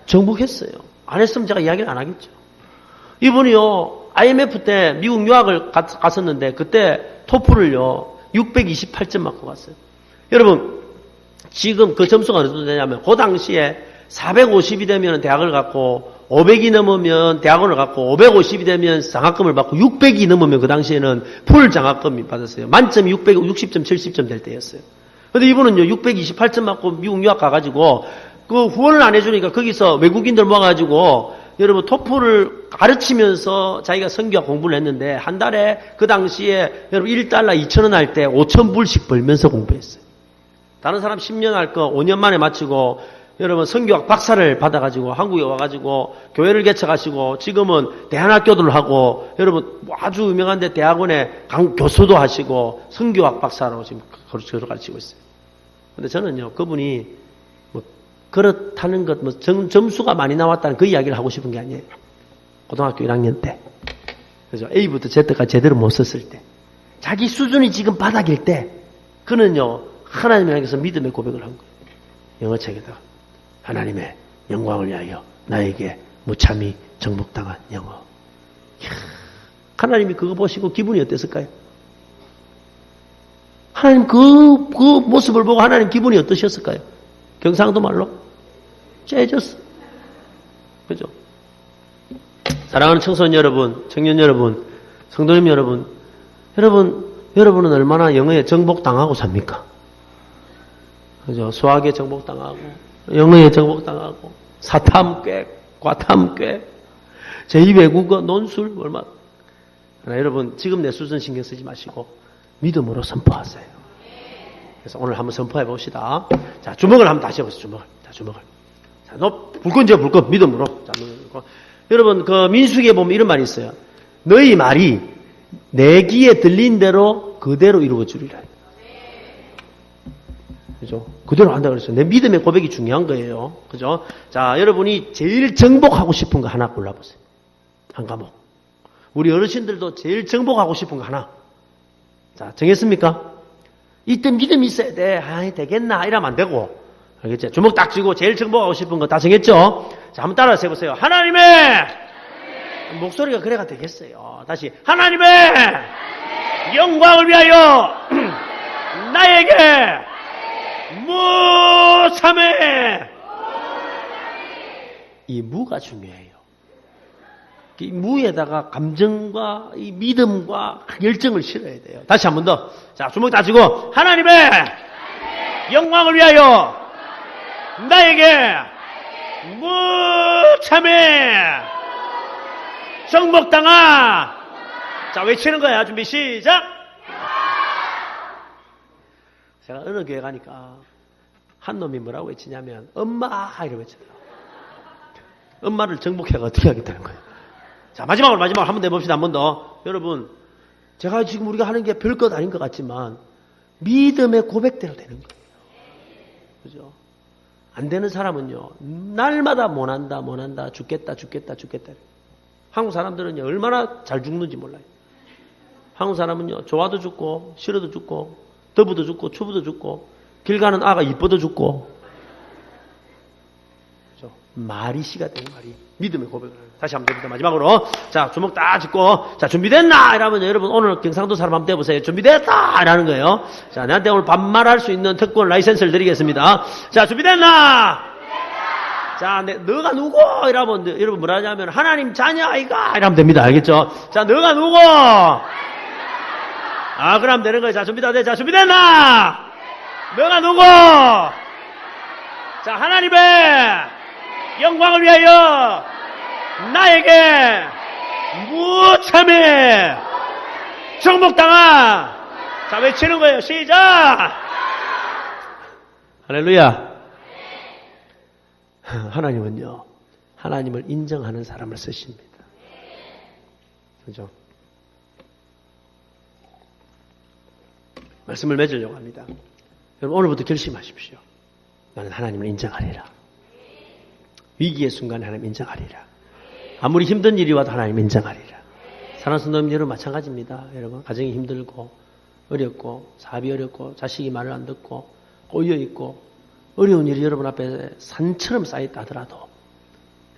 정복했어요. 안 했으면 제가 이야기를 안 하겠죠. 이분이요, IMF 때 미국 유학을 갔었는데 그때 토플을요 628점 맞고 갔어요. 여러분 지금 그 점수가 어느 정도 되냐면 그 당시에 450이 되면 대학을 갔고 500이 넘으면 대학원을 갔고 550이 되면 장학금을 받고 600이 넘으면 그 당시에는 풀 장학금이 받았어요. 만점이 660점 70점 될 때였어요. 근데 이분은요 628점 맞고 미국 유학 가가지고 그 후원을 안 해주니까 거기서 외국인들 모아가지고 여러분 토플을 가르치면서 자기가 선교학 공부를 했는데 한 달에 그 당시에 여러분 1달러 2,000원 할 때 5,000불씩 벌면서 공부했어요. 다른 사람 10년 할 거 5년 만에 마치고 여러분 선교학 박사를 받아가지고 한국에 와가지고 교회를 개척하시고 지금은 대안학교들을 하고 여러분 아주 유명한데 대학원에 교수도 하시고 선교학 박사로 지금 가르치고 있어요. 근데 저는요 그분이 뭐 그렇다는 것, 뭐 점수가 많이 나왔다는 그 이야기를 하고 싶은 게 아니에요. 고등학교 1학년 때, 그죠? A부터 Z까지 제대로 못 썼을 때, 자기 수준이 지금 바닥일 때, 그는요 하나님을 향해서 믿음의 고백을 한 거예요. 영어책에다가 하나님의 영광을 위하여 나에게 무참히 정복당한 영어. 이야, 하나님이 그거 보시고 기분이 어땠을까요? 하나님 그 모습을 보고 하나님 기분이 어떠셨을까요? 경상도 말로 째졌어. 그죠? 사랑하는 청소년 여러분, 청년 여러분, 성도님 여러분, 여러분은 얼마나 영어에 정복당하고 삽니까? 그죠? 수학에 정복당하고, 영어에 정복당하고, 사탐꽤, 과탐꽤, 제2외국어, 논술, 얼마. 여러분, 지금 내 수준 신경 쓰지 마시고, 믿음으로 선포하세요. 그래서 오늘 한번 선포해 봅시다. 자, 주먹을 한번 다시 해보세요. 주먹을. 자, 주먹을. 자, 너 불끈 불끈 믿음으로. 자, 여러분 그 민수기에 보면 이런 말이 있어요. 너희 말이 내 귀에 들린 대로 그대로 이루어 주리라. 그죠? 그대로 한다 그랬어요. 내 믿음의 고백이 중요한 거예요. 그죠? 자, 여러분이 제일 정복하고 싶은 거 하나 골라보세요. 한 과목. 우리 어르신들도 제일 정복하고 싶은 거 하나. 자, 정했습니까? 이때 믿음이 있어야 돼. 아이, 되겠나? 이러면 안 되고. 알겠죠? 주먹 딱 쥐고 제일 정복하고 싶은 거 다 정했죠? 자, 한번 따라서 해보세요. 하나님의 목소리가 그래가 되겠어요. 다시. 하나님의 영광을 위하여 나에게 무참해. 이 무가 중요해요. 이 무에다가 감정과 이 믿음과 열정을 실어야 돼요. 다시 한 번 더. 자, 주먹 다 쥐고 하나님의 영광을 위하여 나에게 무참해 정복당한. 자, 외치는 거야. 준비 시작. 제가 어느 교회 가니까 한 놈이 뭐라고 외치냐면 엄마 이러고 외쳐요. 엄마를 정복해가 어떻게 하겠다는 거예요. 자, 마지막으로 한번 내봅시다. 한 번 더. 여러분, 제가 지금 우리가 하는 게 별것 아닌 것 같지만 믿음의 고백대로 되는 거예요. 그죠? 안 되는 사람은요, 날마다 못한다, 죽겠다. 한국 사람들은요, 얼마나 잘 죽는지 몰라요. 한국 사람은요, 좋아도 죽고, 싫어도 죽고, 더부도 죽고, 추부도 죽고, 길 가는 아가 이뻐도 죽고, 마리씨가 된 말이 믿음의 고백을 합니다. 다시 한번 해봅니다. 마지막으로 자 주먹 딱 짚고 자 준비됐나? 이러면 여러분 오늘 경상도 사람 한번 대보세요. 준비됐다! 이라는 거예요. 자 내한테 오늘 반말할 수 있는 특권 라이센스를 드리겠습니다. 자 준비됐나? 자 너가 누구? 이러면 여러분 뭐라 하냐면 하나님 자녀 아이가? 이러면 됩니다. 알겠죠? 자 너가 누구? 그럼 되는 거예요. 자 준비 다 돼. 자 준비됐나? 너가 누구? 자 하나님의 영광을 위하여 나에게 무참해 정복당한 자 외치는 거예요. 시작. 할렐루야. 하나님은요 하나님을 인정하는 사람을 쓰십니다. 그죠? 말씀을 맺으려고 합니다. 여러분 오늘부터 결심하십시오. 나는 하나님을 인정하리라. 위기의 순간에 하나님 인정하리라. 아무리 힘든 일이 와도 하나님 인정하리라. 사랑하는 성도님 여러분 마찬가지입니다. 여러분 가정이 힘들고 어렵고 사업이 어렵고 자식이 말을 안 듣고 꼬여있고 어려운 일이 여러분 앞에 산처럼 쌓였다 하더라도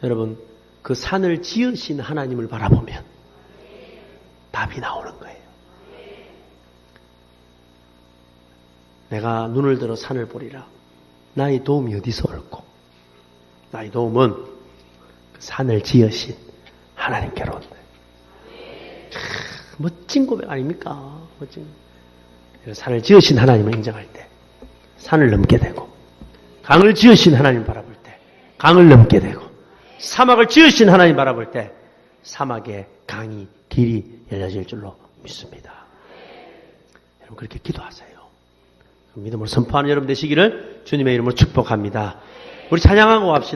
여러분 그 산을 지으신 하나님을 바라보면 답이 나오는 거예요. 내가 눈을 들어 산을 보리라. 나의 도움이 어디서 올고 나의 도움은 산을 지으신 하나님께로 온다. 멋진 고백 아닙니까? 멋진. 산을 지으신 하나님을 인정할 때 산을 넘게 되고 강을 지으신 하나님 바라볼 때 강을 넘게 되고 사막을 지으신 하나님 바라볼 때 사막의 강이 길이 열려질 줄로 믿습니다. 여러분 그렇게 기도하세요. 믿음으로 선포하는 여러분 되시기를 주님의 이름으로 축복합니다. 우리 찬양하고 합시다.